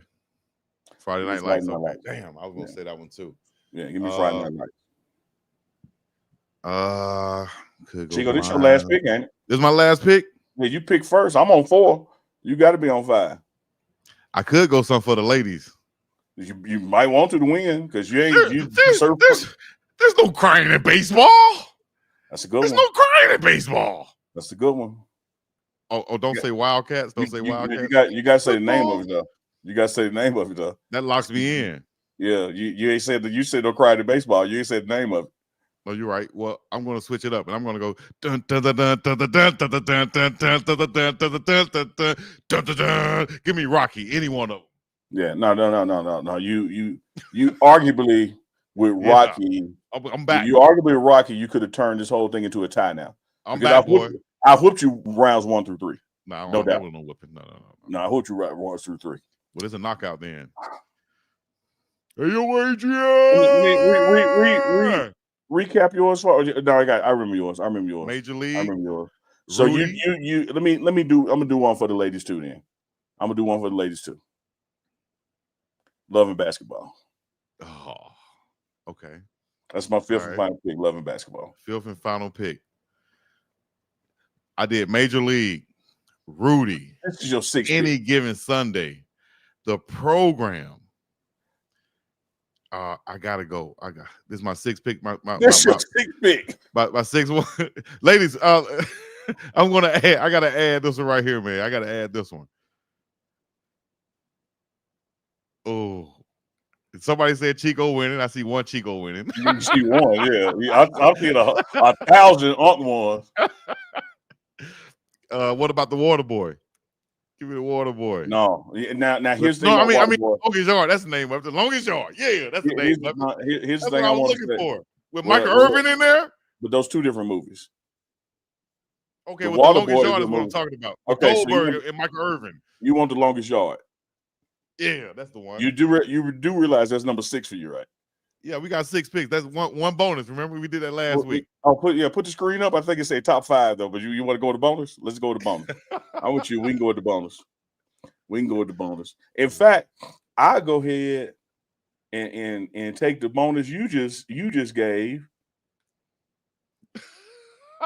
Friday Night Lights. Okay. Damn, I was going to say that one too. Yeah, give me Friday Night Lights. Chico, this your last pick, ain't it? This is my last pick? Yeah, you pick first. I'm on 4. You got to be on 5. I could go some for the ladies. You might want to win because you ain't. There's no crying in baseball. That's a good one. There's no crying in baseball. That's a good one. Oh, don't say Wildcats. Don't say Wildcats. You got to say the name of it though. You got to say the name of it though. That locks me in. Yeah, you ain't said that. You said don't cry to baseball. You ain't said the name of it. No, you're right. Well, I'm going to switch it up, and I'm going to go dun dun dun dun dun dun dun dun dun dun dun dun dun dun dun dun dun dun. Give me Rocky, any one of them. Yeah, no. You arguably with Rocky. I'm back. You arguably with Rocky. You could have turned this whole thing into a tie now. I'm back, boy. I whooped you rounds 1 through 3. No doubt. No whipping. No, I whooped you rounds 2 through 3. Well, it's a knockout then. Hey, yo, Adrian. Recap yours. I remember yours. Major League. I remember yours. So Rudy. you let me do. I'm gonna do one for the ladies too. Then I'm gonna do one for the ladies too. Love and basketball. Oh, okay. That's my fifth and final pick. Love and basketball. Fifth and final pick. I did Major League. Rudy. This is your sixth. Any given Sunday. The program. I gotta go. This is my sixth pick. Sixth pick. My sixth one. Ladies, I'm gonna add. I gotta add this one right here, man. I gotta add this one. Oh, somebody said Chico winning. I see one Chico winning. You see one, yeah. I've seen 1,000 ones. What about the Water Boy? Give me the Water Boy. No, now here's the thing. No, I mean, longest yard. That's the name of it. The longest yard. Yeah, that's the name of it. Here's the that's thing what I was looking for. With Michael Irvin in there. But those two different movies. Okay, well, the longest yard is what I'm talking about. Okay, Goldberg and Michael Irvin. You want the longest yard? Yeah, that's the one. You do realize that's number 6 for you, right? Yeah, we got 6 picks. That's one bonus. Remember, we did that last week. Oh, put the screen up. I think it say top 5 though. But you want to go to bonus? Let's go to bonus. I want you. We can go with the bonus. In fact, I'll go ahead and take the bonus you just gave,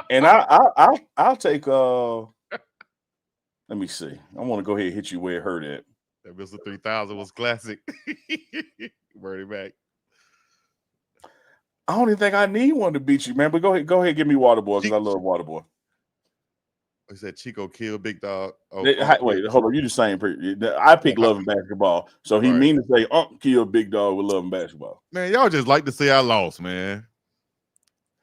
and I'll take. Let me see. I want to go ahead and hit you where it hurt at. That Mr. 3000 was classic. Bring it back. I don't even think I need one to beat you, man. But go ahead, give me Waterboy because I love Waterboy. I said Chico kill Big Dog. Oh, wait, hold on. You the same. I pick Love and Basketball, so he mean to say kill Big Dog with Love and Basketball. Man, y'all just like to say I lost, man.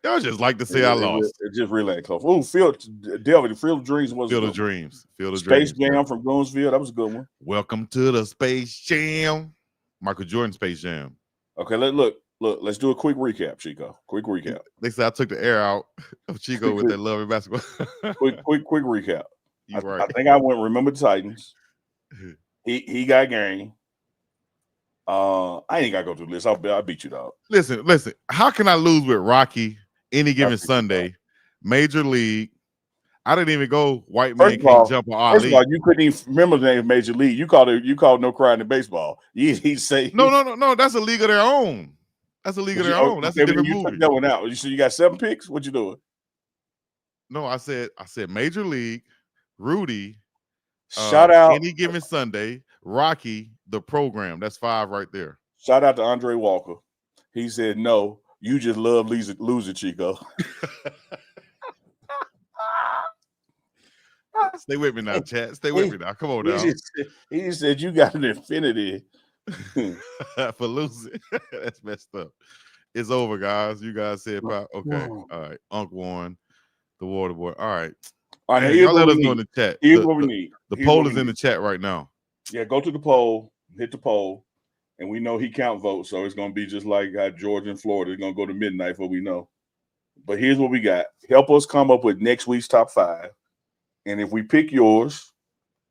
Y'all just like to say I lost. It just really ain't close. Oh, Field of Dreams was Field of Dreams. Space Jam from Goonsville. That was a good one. Welcome to the Space Jam. Michael Jordan Space Jam. Okay, look. Let's do a quick recap, Chico. Quick recap. They said I took the air out of Chico with that Love and Basketball. quick recap. Right. I think I went Remember the Titans. He got game. I ain't gotta go through the list. I'll beat you, dog. Listen. How can I lose with Rocky Any Given Sunday? Major League. I didn't even go White Man Can't Jump on Ali. First of all, you couldn't even remember the name Major League. You called No Crying in Baseball. He say no. That's a league of their own. That's a league of their own. That's a different movie. Took that one out. So you got 7 picks? What you doing? No, I said Major League, Rudy, shout out Any Given Sunday, Rocky, the program. That's 5 right there. Shout out to Andre Walker. He said, no, you just love losing, Chico. Stay with me now, chat. Stay with me now. Come on now. He just said you got an infinity. For losing. That's messed up. It's over, guys. You guys said about okay. All right. Unc won the Water Boy. All right. Y'all let us know in the chat. Here's what we need. The poll is in the chat right now. Yeah, go to the poll, hit the poll, and we know he count votes, so it's gonna be just like Georgia and Florida. It's gonna go to midnight for we know. But here's what we got. Help us come up with next week's top 5. And if we pick yours,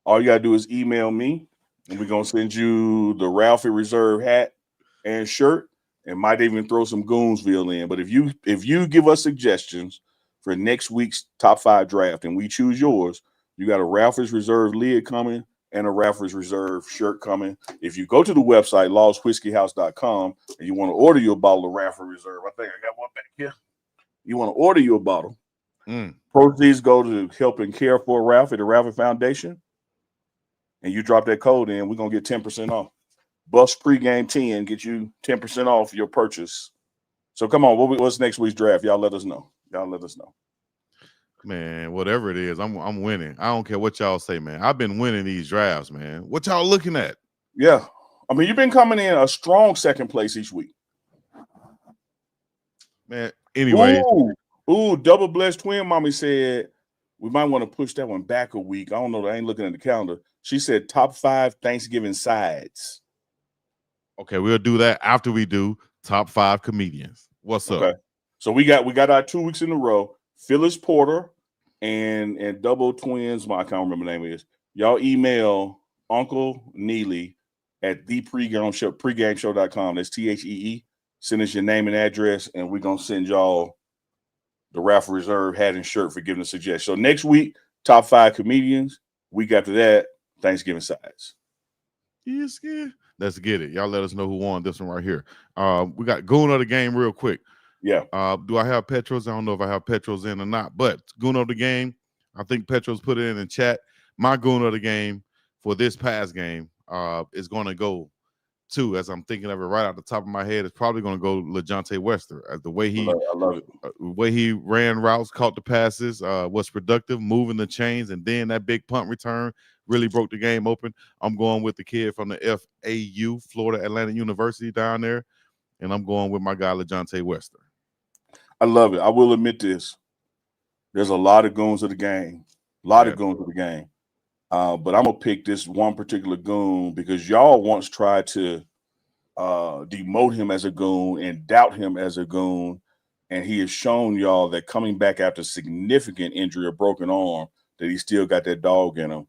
all you gotta do is email me. And we're gonna send you the Ralphie Reserve hat and shirt, and might even throw some Goonsville in. But if you give us suggestions for next week's top 5 draft and we choose yours, you got a Ralphie's Reserve lid coming and a Ralphie's Reserve shirt coming. If you go to the website lostwhiskeyhouse.com and you want to order you a bottle of Ralphie Reserve, I think I got one back here. You want to order you a bottle. Proceeds go to helping care for Ralphie, the Ralphie Foundation. And you drop that code in, we're going to get 10% off. Bus pregame 10, get you 10% off your purchase. So come on, what's next week's draft? Y'all let us know. Man, whatever it is, I'm winning. I don't care what y'all say, man. I've been winning these drafts, man. What y'all looking at? Yeah. I mean, you've been coming in a strong second place each week. Man, anyway. Ooh, double blessed twin mommy said we might want to push that one back a week. I don't know. I ain't looking at the calendar. She said top 5 Thanksgiving sides. Okay, we'll do that after we do top 5 comedians. What's up? So we got our 2 weeks in a row. Phyllis Porter and double twins. I can't remember the name is. Y'all email Uncle Neely at the pregameshow.com. That's THEE. Send us your name and address, and we're gonna send y'all the Raffle Reserve hat and shirt for giving a suggestion. So next week, top 5 comedians. Week after that, Thanksgiving sides. Yes, yeah. Let's get it. Y'all let us know who won this one right here. We got Goon of the game real quick. Yeah. Do I have Petros? I don't know if I have Petros in or not, but Goon of the game. I think Petros put it in the chat. My Goon of the game for this past game is going to go to, as I'm thinking of it right out the top of my head, it's probably going to go LeJontay Wester. The way he, I love it. The way he ran routes, caught the passes, was productive, moving the chains, and then that big punt return really broke the game open. I'm going with the kid from the FAU, Florida Atlantic University down there, and I'm going with my guy LeJontay Wester. I love it. I will admit this. There's a lot of goons of the game. But I'm going to pick this one particular goon because y'all once tried to demote him as a goon and doubt him as a goon. And he has shown y'all that coming back after significant injury or broken arm, that he still got that dog in him.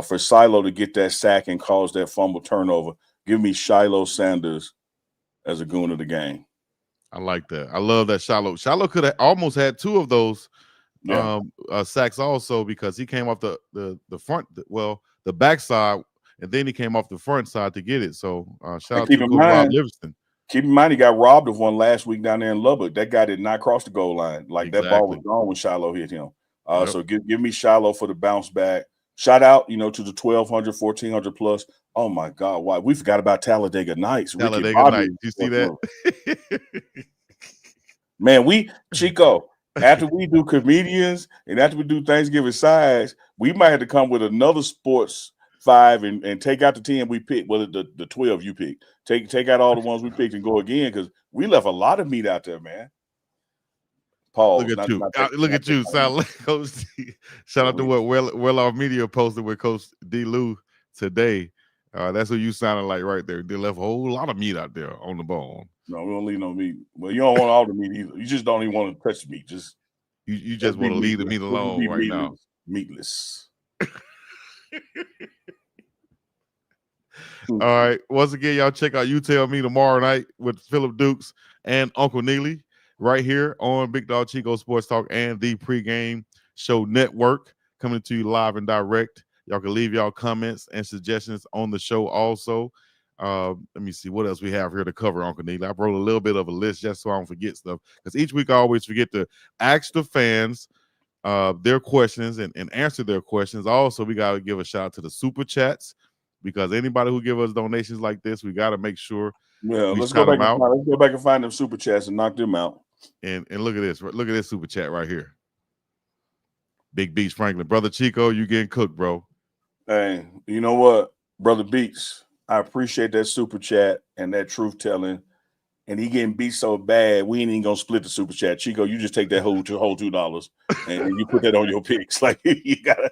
For Shiloh to get that sack and cause that fumble turnover, give me Shiloh Sanders as a goon of the game. I like that. I love that Shiloh. Shiloh could have almost had 2 of those sacks also because he came off the front, the backside, and then he came off the front side to get it. So shout out to Rob Livingston. Keep in mind he got robbed of one last week down there in Lubbock. That guy did not cross the goal line. That ball was gone when Shiloh hit him. So give me Shiloh for the bounce back. Shout out, to the 1,200, 1,400 plus. Oh my God, why we forgot about Talladega Nights. Talladega Nights. You see that? Man, Chico, after we do comedians and after we do Thanksgiving sides, we might have to come with another sports 5 and take out the 10 we picked. Well, the 12 you picked. Take out all the ones we picked and go again because we left a lot of meat out there, man. Paul, look at you. Shout out to what Well Off Media posted with Coach D. Lou today. That's what you sounded like right there. They left a whole lot of meat out there on the bone. No, we don't leave no meat. Well, you don't want all the meat either. You just don't even want to touch the meat. You just want to leave the meat alone right now. Meatless. All right. Once again, y'all check out You Tell Me tomorrow night with Philip Dukes and Uncle Neely right here on Big Dog Chico Sports Talk and the Pregame Show Network, coming to you live and direct. Y'all can leave y'all comments and suggestions on the show also. Let me see what else we have here to cover, Uncle Neely. I wrote a little bit of a list just so I don't forget stuff, because each week I always forget to ask the fans their questions and answer their questions. Also, we got to give a shout out to the super chats, because anybody who give us donations like this, we got to make sure. Yeah, let's go back and find them super chats and knock them out. And look at this. Look at this super chat right here. Big Beach Franklin. Brother Chico, you getting cooked, bro. Hey, you know what? Brother Beats, I appreciate that super chat and that truth telling. And he getting beat so bad, we ain't even going to split the super chat. Chico, you just take that whole $2 and you put that on your picks. Like, you put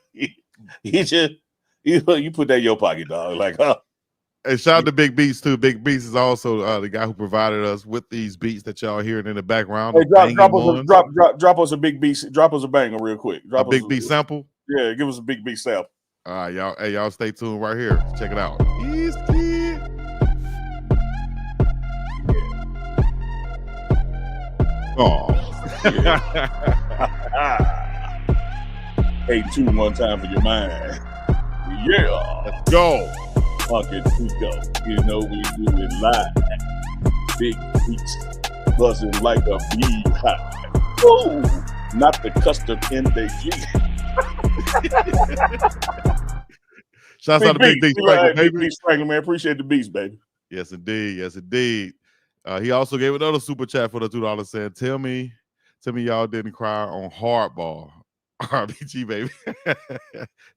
that in your pocket, dog. Like, huh? And shout out to Big Beats too. Big Beats is also the guy who provided us with these beats that y'all hearing in the background. Hey, drop us a Big Beat. Drop us a banger real quick. Drop a Big Beat sample. Yeah, give us a Big Beat sample. All right, y'all. Hey, y'all stay tuned right here. Check it out. He's kid. Oh. Hey, 2 one time for your mind. Yeah. Let's go. Fucking Chico, you know we do it live. Big Beats buzzing like a beehive. Oh, not the custom NDG. Shouts out to Big Beats, Franklin, baby. Big Beats, Franklin, man. Appreciate the beats, baby. Yes, indeed. Yes, indeed. He also gave another super chat for the $2 saying, tell me y'all didn't cry on Hardball. RBG, baby.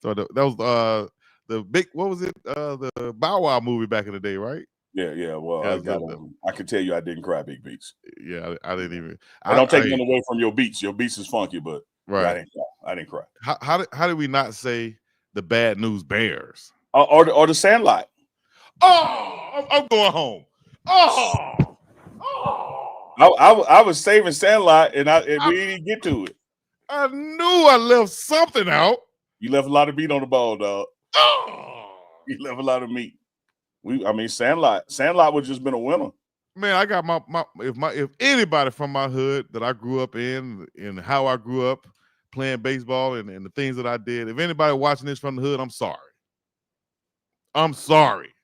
So that was the big, what was it? The Bow Wow movie back in the day, right? Yeah. Well, Yeah, I can tell you I didn't cry big beats. yeah, I didn't even. I don't take nothing away from your beats. Your beats is funky, but yeah, Right. I didn't cry. How did we not say the Bad News Bears? Or the Sandlot. Oh, I'm going home. Oh, I was saving Sandlot, and we didn't get to it. I knew I left something out. You left a lot of meat on the ball, dog. Oh, You left a lot of meat. Sandlot would just been a winner. man, I got if anybody from my hood that I grew up in and how I grew up playing baseball and the things that I did, if anybody watching this from the hood, I'm sorry. I'm sorry.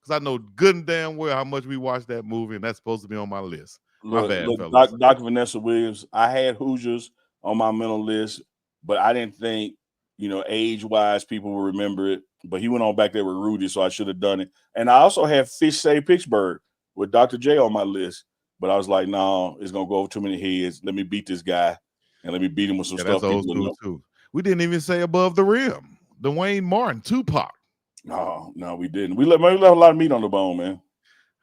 Because I know good and damn well how much we watched that movie, and that's supposed to be on my list. My bad, fellas. Dr. Vanessa Williams, I had Hoosiers on my mental list, but I didn't think, age-wise, people will remember it. But he went on back there with Rudy, so I should have done it. And I also had Fish Save Pittsburgh with Dr. J on my list. But I was like, no, it's going to go over too many heads. Let me beat this guy, and let me beat him with some stuff. That's old school, too. We didn't even say Above the Rim. Dwayne Martin, Tupac. No, we didn't. We left a lot of meat on the bone, man.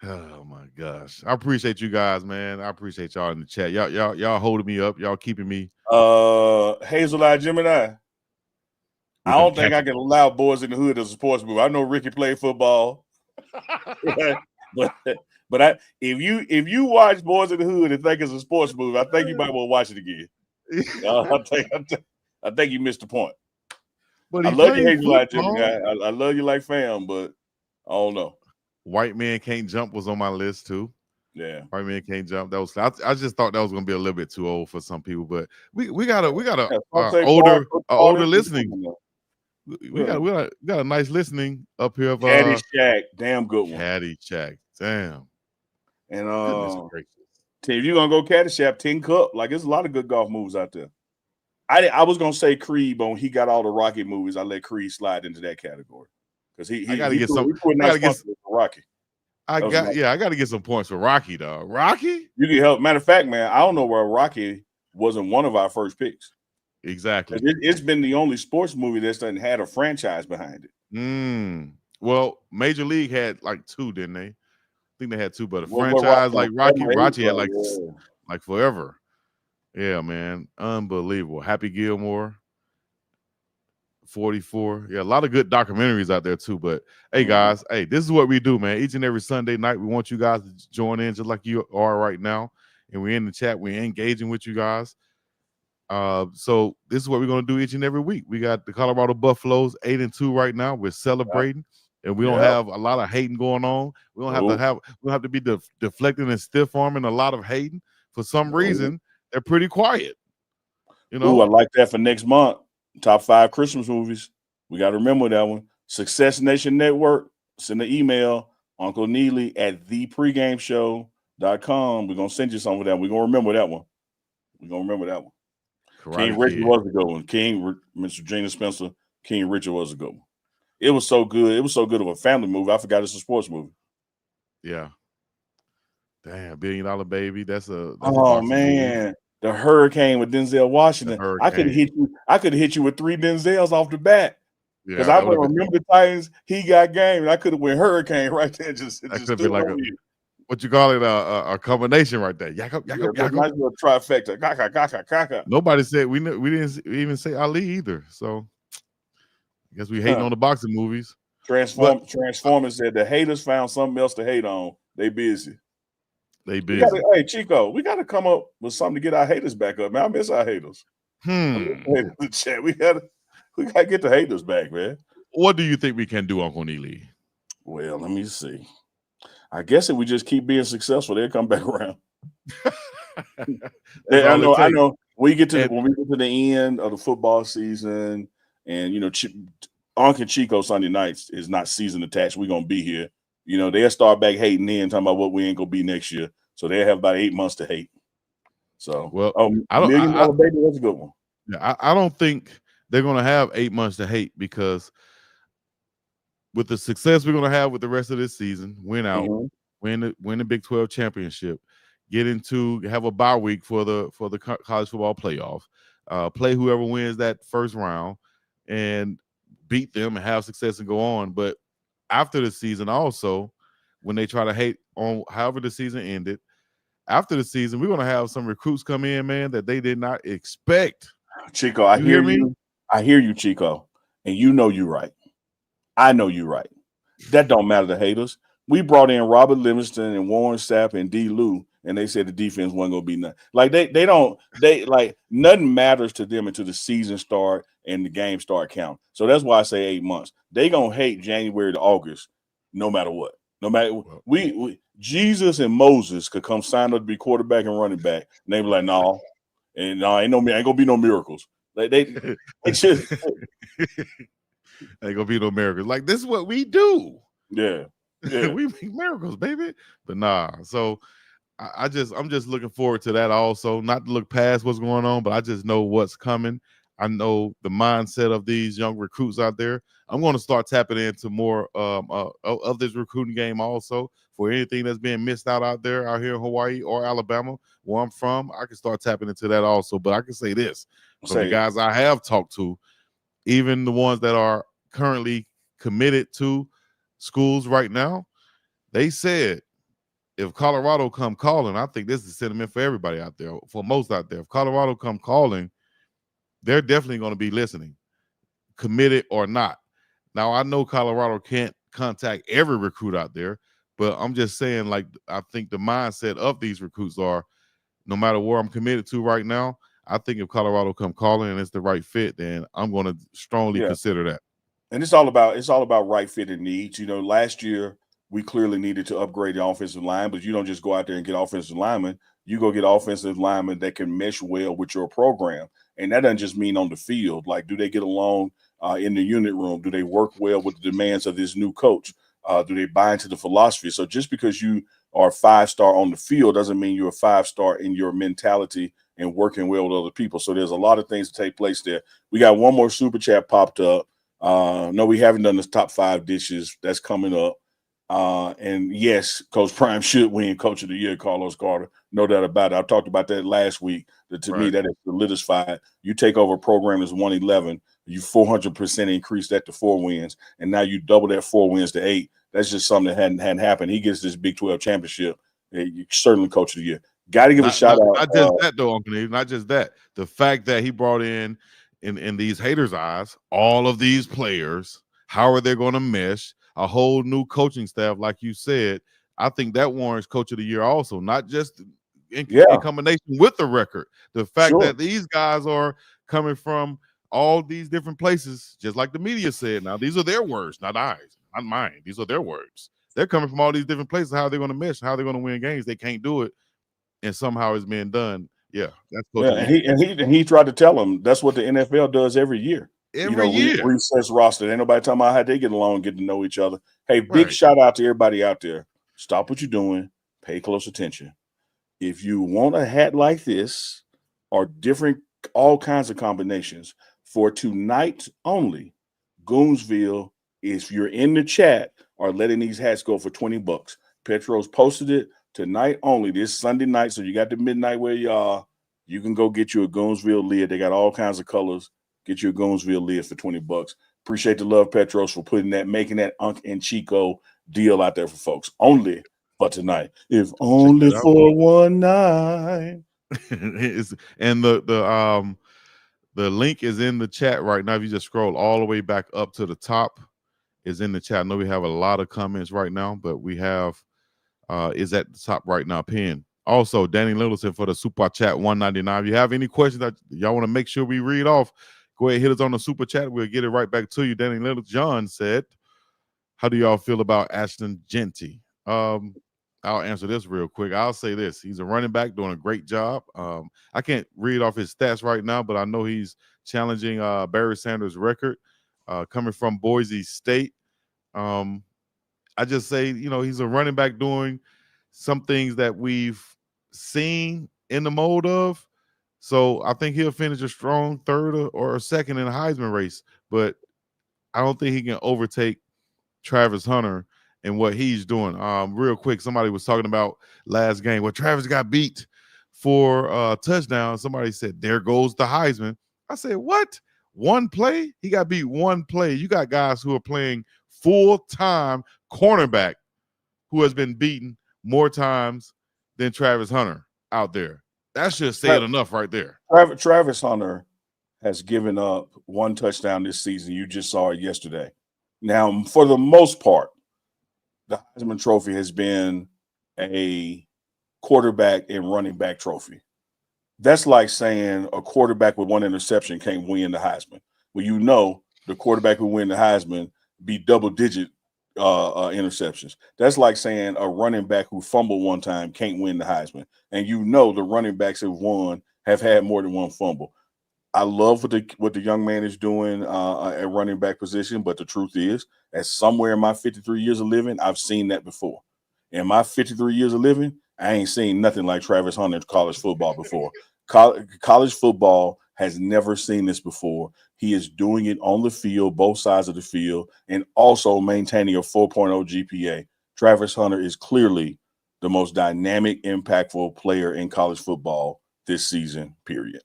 Oh my gosh. I appreciate you guys, man. I appreciate y'all in the chat. Y'all holding me up. Y'all keeping me. Hazel Eye Gemini. I don't think I can allow Boys in the Hood as a sports movie. I know Ricky played football. but if you watch Boys in the Hood and think it's a sports movie, I think you might want to watch it again. I think you missed the point. But I love you, Hazel Eye Gemini. I love you like fam, but I don't know. White Man Can't Jump was on my list too. Yeah, White Man Can't Jump. That was I just thought that was gonna be a little bit too old for some people, but we got older listening. We got a nice listening up here of Caddyshack, damn good one. Caddyshack, damn. And if you're gonna go Caddyshack, Tin Cup, like there's a lot of good golf movies out there. I was gonna say Creed, but when he got all the Rocky movies, I let Creed slide into that category because I got to get some. Rocky. I got to get some points for Rocky, though. Rocky, you can help. Matter of fact, man, I don't know where Rocky wasn't one of our first picks. Exactly, it's been the only sports movie that's had a franchise behind it. Well, Major League had like two, didn't they? I think they had two, but a franchise like Rocky had like forever. Yeah, man. Unbelievable. Happy Gilmore. 44. Yeah, a lot of good documentaries out there too. But hey, guys, this is what we do, man. Each and every Sunday night, we want you guys to join in just like you are right now. And we're in the chat. We're engaging with you guys. So this is what we're going to do each and every week. We got the Colorado Buffaloes 8-2 right now. We're celebrating. And we don't have a lot of hating going on. We don't have to be deflecting and stiff arming a lot of hating. For some reason, they're pretty quiet. I like that for next month. Top 5 Christmas movies. We got to remember that one. Success Nation Network. Send an email. Uncle Neely at thepregameshow.com. We're going to send you some of that. We're going to remember that one. King Richard was a good one. Mr. Gina Spencer, King Richard was a good one. It was so good. It was so good of a family movie. I forgot it's a sports movie. Yeah. Damn, $1 Billion Baby. That's a man. Movie. The Hurricane with Denzel Washington. I could have hit you with 3 Denzels off the bat. Because I remember the Titans, he got game, and I could have went Hurricane right there. Just could be like what you call it, a combination right there. Yakub. Nice little trifecta. Kaka. Nobody said we didn't even say Ali either. So I guess we hating on the boxing movies. Transformers said the haters found something else to hate on. They busy. Hey, Chico, we got to come up with something to get our haters back up, man. I miss our haters. The chat. We got to get the haters back, man. What do you think we can do, Uncle Neely? Well, let me see. I guess if we just keep being successful, they'll come back around. I know. When we get to the end of the football season, and Uncle Chico Sunday nights is not season attached. We're gonna be here. They'll start back hating in, talking about what we ain't gonna be next year. So they'll have about 8 months to hate. So, $1 Million Baby, that's a good one. Yeah, I don't think they're gonna have 8 months to hate because with the success we're gonna have with the rest of this season, win the Big 12 championship, have a bye week for the college football playoff, play whoever wins that first round, and beat them and have success and go on. But after the season, also, when they try to hate on however the season ended, after the season, we're gonna have some recruits come in, man, that they did not expect. Chico, I hear you. I hear you, Chico, and you know you're right. I know you're right. That don't matter to haters. We brought in Robert Livingston and Warren Sapp and D. Lou, and they said the defense wasn't gonna be nothing. Like they like nothing matters to them until the season start and the game start counting. So that's why I say 8 months. They gonna hate January to August, no matter what. No matter we Jesus and Moses could come sign up to be quarterback and running back, and they be like, no, and no, ain't gonna be no miracles. Like they just Ain't gonna be no miracles. Like, this is what we do. Yeah. We make miracles, baby. But nah. So I'm just looking forward to that also. Not to look past what's going on, but I just know what's coming. I know the mindset of these young recruits out there. I'm going to start tapping into more of this recruiting game also. For anything that's being missed out there out here in Hawaii or Alabama, where I'm from, I can start tapping into that also. But I can say this from the guys I have talked to, even the ones that are currently committed to schools right now, they said if Colorado come calling, I think this is sentiment for everybody out there, for most out there. If Colorado come calling, they're definitely going to be listening, committed or not. Now, I know Colorado can't contact every recruit out there, but I'm just saying, like, I think the mindset of these recruits are, no matter where I'm committed to right now, I think if Colorado come calling and it's the right fit, then I'm going to strongly consider that. And it's all about right fit and needs. You know, last year we clearly needed to upgrade the offensive line, but you don't just go out there and get offensive linemen. You go get offensive linemen that can mesh well with your program. And that doesn't just mean on the field. Like, do they get along in the unit room? Do they work well with the demands of this new coach? Do they buy into the philosophy? So just because you are 5-star on the field doesn't mean you're a 5-star in your mentality and working well with other people. So there's a lot of things to take place there. We got one more super chat popped up. No, we haven't done this top 5 dishes. That's coming up. And yes, Coach Prime should win Coach of the Year, Carlos Carter. No doubt about it. I talked about that last week. To me, that is solidified. You take over a program that's 111, you 400% increase that to 4 wins, and now you double that 4 wins to 8. That's just something that hadn't happened. He gets this Big 12 championship. Certainly Coach of the Year. Got to give a shout out. Not just that, though, Uncle Nate. Not just that. The fact that he brought in these haters' eyes, all of these players, how are they going to mesh? A whole new coaching staff, like you said. I think that warrants Coach of the Year also, not just in combination with the record. The fact that these guys are coming from all these different places, just like the media said. Now, these are their words, not ours, not mine. These are their words. They're coming from all these different places. How are they going to mesh? How are they going to win games? They can't do it, and somehow it's being done. Yeah, that's Coach of the Year. And he tried to tell them that's what the NFL does every year. Every year. Recess roster. Ain't nobody talking about how they get along and get to know each other. Hey, big shout out to everybody out there. Stop what you're doing. Pay close attention. If you want a hat like this or different, all kinds of combinations for tonight only, Goonsville, if you're in the chat, are letting these hats go for $20. Petros posted it tonight only, this Sunday night. So you got the midnight where you are. You can go get you a Goonsville lid. They got all kinds of colors. Get your Goonsville lid for $20. Appreciate the love, Petros, for making that Unc and Chico deal out there for folks. Only for tonight. If only for one night. And the link is in the chat right now. If you just scroll all the way back up to the top, is in the chat. I know we have a lot of comments right now, but we have is at the top right now pinned. Also, Danny Littleton for the super chat 199. If you have any questions that y'all want to make sure we read off, go ahead, hit us on the super chat. We'll get it right back to you. Danny Little John said, how do y'all feel about Ashton Jeanty? I'll answer this real quick. I'll say this. He's a running back doing a great job. I can't read off his stats right now, but I know he's challenging Barry Sanders' record coming from Boise State. I just say, he's a running back doing some things that we've seen in the mode of. So I think he'll finish a strong third or second in the Heisman race, but I don't think he can overtake Travis Hunter and what he's doing. Real quick, somebody was talking about last game where Travis got beat for a touchdown. Somebody said, "There goes the Heisman." I said, "What? One play? He got beat one play." You got guys who are playing full-time cornerback who has been beaten more times than Travis Hunter out there. That should say it enough right there. Travis Hunter has given up one touchdown this season. You just saw it yesterday. Now, for the most part, the Heisman Trophy has been a quarterback and running back trophy. That's like saying a quarterback with one interception can't win the Heisman. Well, you know the quarterback who win the Heisman be double-digit interceptions. That's like saying a running back who fumbled one time can't win the Heisman. And you know the running backs have won have had more than one fumble. I love what the young man is doing at running back position, but the truth is, as somewhere in my 53 years of living, I've seen that before. In my 53 years of living, I ain't seen nothing like Travis Hunter in college football before. College football has never seen this before. He is doing it on the field, both sides of the field, and also maintaining a 4.0 GPA. Travis Hunter is clearly the most dynamic, impactful player in college football this season, period.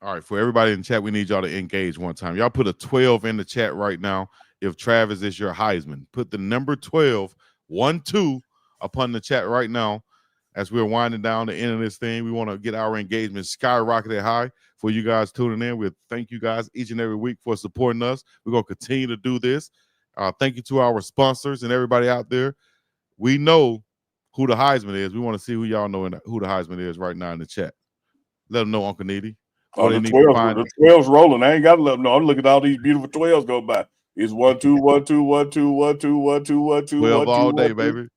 All right, for everybody in the chat, we need y'all to engage one time. Y'all put a 12 in the chat right now. If Travis is your Heisman, put the number 12, 1-2 upon the chat right now. As we're winding down the end of this thing, we want to get our engagement skyrocketed high for you guys tuning in. We thank you guys each and every week for supporting us. We're going to continue to do this. Thank you to our sponsors and everybody out there. We know who the Heisman is. We want to see who y'all know who the Heisman is right now in the chat. Let them know, Uncle Needy. Oh, the 12's rolling. I ain't got to let them know. I'm looking at all these beautiful 12s go by. It's 1 2 1 2 1 2 1 2 1 2 1 2 12 all day, baby.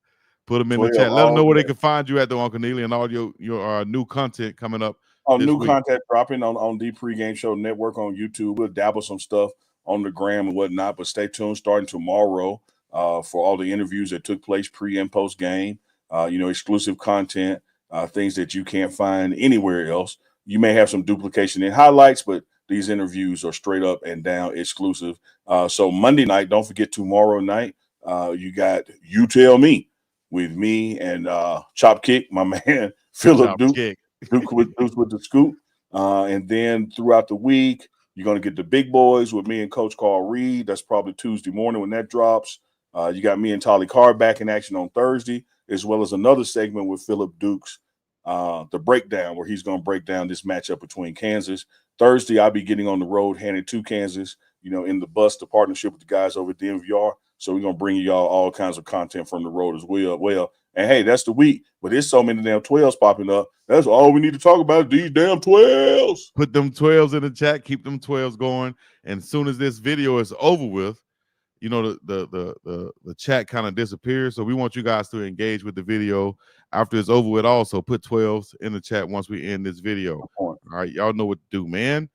Put them in the chat. Let them know where they can find you at, the Uncle Neely, and all your new content coming up. New content dropping on the Pregame Show Network on YouTube. We'll dabble some stuff on the gram and whatnot, but stay tuned. Starting tomorrow for all the interviews that took place pre and post game. Exclusive content, things that you can't find anywhere else. You may have some duplication in highlights, but these interviews are straight up and down exclusive. So Monday night, don't forget tomorrow night, you got You Tell Me with me and Chop Kick, my man, Philip Duke. Duke with the scoop. And then throughout the week, you're going to get the big boys with me and Coach Carl Reed. That's probably Tuesday morning when that drops. You got me and Tolly Carr back in action on Thursday, as well as another segment with Philip Dukes, the breakdown, where he's going to break down this matchup between Kansas. Thursday, I'll be getting on the road, heading to Kansas, in the bus, the partnership with the guys over at the MVR. So we're going to bring y'all all kinds of content from the road as well. And, hey, that's the week. But there's so many damn 12s popping up. That's all we need to talk about, these damn 12s. Put them 12s in the chat. Keep them 12s going. And as soon as this video is over with, the chat kind of disappears. So we want you guys to engage with the video after it's over with. Also, put 12s in the chat once we end this video. All right, y'all know what to do, man.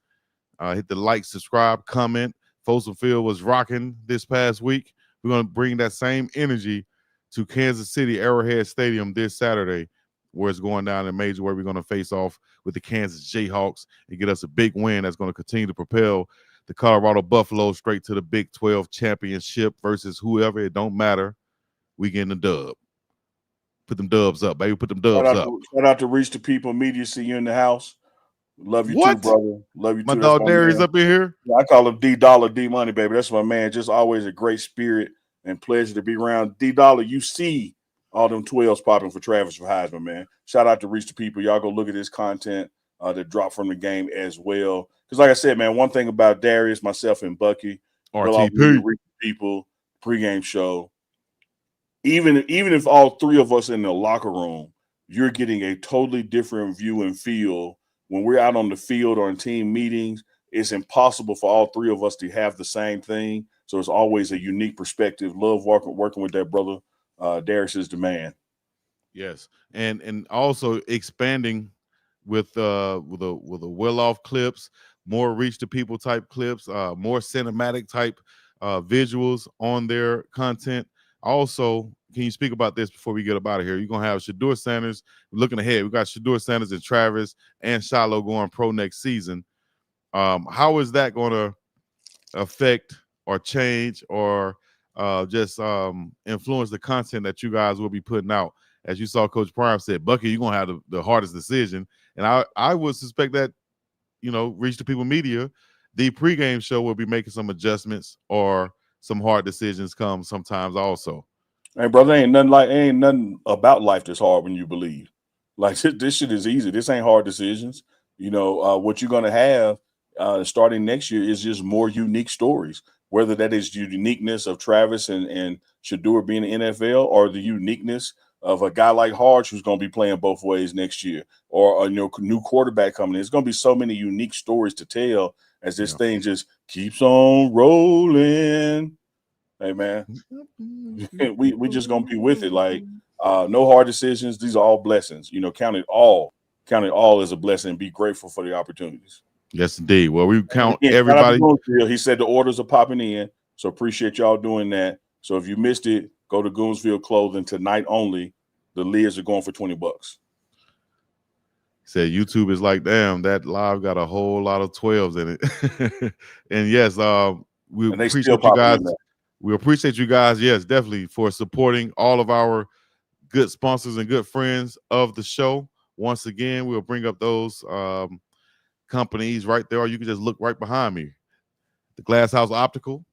Hit the like, subscribe, comment. Folsom Field was rocking this past week. We're going to bring that same energy to Kansas City Arrowhead Stadium this Saturday, where it's going down in major, where we're going to face off with the Kansas Jayhawks and get us a big win that's going to continue to propel the Colorado Buffaloes straight to the Big 12 championship versus whoever. It don't matter. We getting the dub. Put them dubs up, baby. Put them dubs up. Shout out to Reach the People Media. See you in the house. Love you too, brother. Love you too. My dog Darius up in here. Yeah, I call him D-Dollar, D-Money, baby. That's my man. Just always a great spirit and pleasure to be around. D-Dollar, you see all them 12s popping for Travis for Heisman, man. Shout out to Reach the People. Y'all go look at this content that dropped from the game as well. Because like I said, man, one thing about Darius, myself, and Bucky, RTP, Reach the People, pregame show, even if all three of us in the locker room, you're getting a totally different view and feel. When we're out on the field or in team meetings, it's impossible for all three of us to have the same thing. So it's always a unique perspective. Love working with that brother. Darius is the man. Yes, and also expanding with the well-off clips, more reach to people type clips, more cinematic type visuals on their content. Also, can you speak about this before we get up out of here? You're gonna have Shedeur Sanders. Looking ahead, we got Shedeur Sanders and Travis and Shiloh going pro next season. How is that going to affect or change or just influence the content that you guys will be putting out. As you saw, Coach Prime said, Bucky, you're gonna have the hardest decision, and I would suspect that Reach the People Media, the pregame show will be making some adjustments or some hard decisions come sometimes also. Hey, brother, ain't nothing about life that's hard when you believe. Like this shit is easy. This ain't hard decisions. What you're gonna have starting next year is just more unique stories. Whether that is the uniqueness of Travis and Shedeur being in the NFL, or the uniqueness of a guy like Harge who's going to be playing both ways next year, or a new quarterback coming in. It's going to be so many unique stories to tell as this thing just keeps on rolling. Hey man, we just gonna be with it. Like no hard decisions. These are all blessings. Count it all as a blessing. Be grateful for the opportunities. Yes, indeed. Well, we count Again, everybody. He said the orders are popping in, so appreciate y'all doing that. So if you missed it, go to Goonsville Clothing tonight only. The lids are going for $20. Said YouTube is like, damn, that live got a whole lot of 12s in it. And yes, we appreciate you guys. We appreciate you guys, yes, definitely, for supporting all of our good sponsors and good friends of the show. Once again, we'll bring up those companies right there, or you can just look right behind me. The Glass House Optical,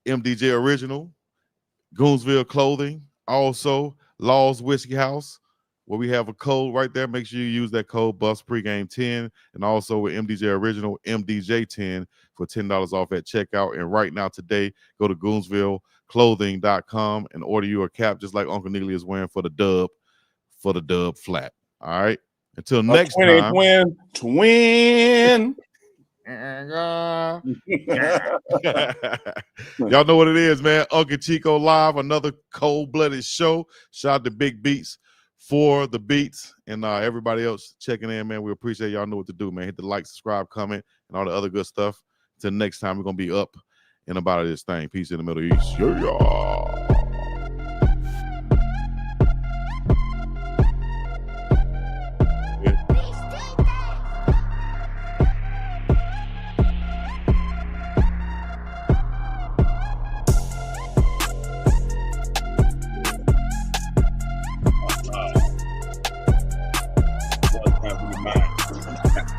MDJ Original, Goonsville Clothing, also Law's Whiskey House, where we have a code right there. Make sure you use that code BUFS pregame 10, and also with MDJ Original, MDJ 10 for $10 off at checkout. And right now today, go to GoonsvilleClothing.com and order you a cap just like Uncle Neely is wearing for the dub flat. All right. Until next time. Twin. Y'all know what it is, man. Uncle Chico Live, another cold-blooded show. Shout out to Big Beats for the beats, and everybody else checking in, man. We appreciate y'all know what to do, man. Hit the like, subscribe, comment, and all the other good stuff. Till next time, we're gonna be up and about this thing. Peace in the Middle East. Yeah.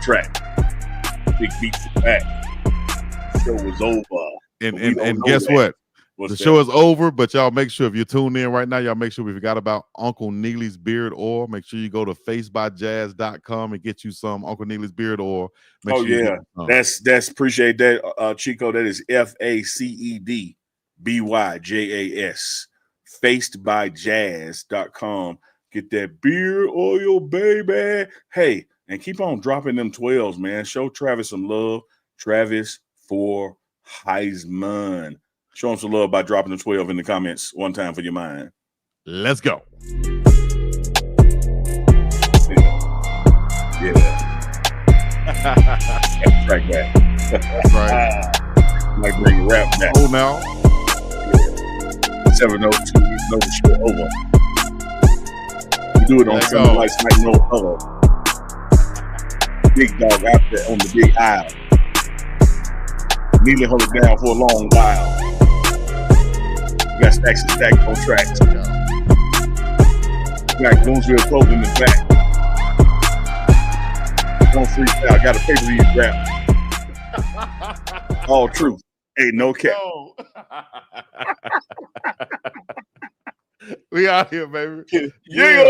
Track. Big Beats back. The show was over. And guess what? The show is over, but y'all make sure if you're tuned in right now, y'all make sure we forgot about Uncle Neely's beard oil. Make sure you go to facebyjazz.com and get you some Uncle Neely's beard oil. That's appreciate that, Chico. That is FACEDBYJAS. Facedbyjazz.com. Get that beard oil, baby. Hey, and keep on dropping them 12s, man. Show Travis some love. Travis for Heisman. Show him some love by dropping the 12 in the comments one time for your mind. Let's go. Yeah. Track back. That's right. Might bring rap back. Oh, now. Yeah. 702. Know the show over. We do it on Sunday nights like no other. Big dog out there on the big aisle. Neely hold it down for a long while. We got stacks and stacks on tracks. We got Goonsville Clothing in the back. One freestyle. Got a pay-per-view rap. All truth. Ain't no cap. No. We out here, baby. Yeah.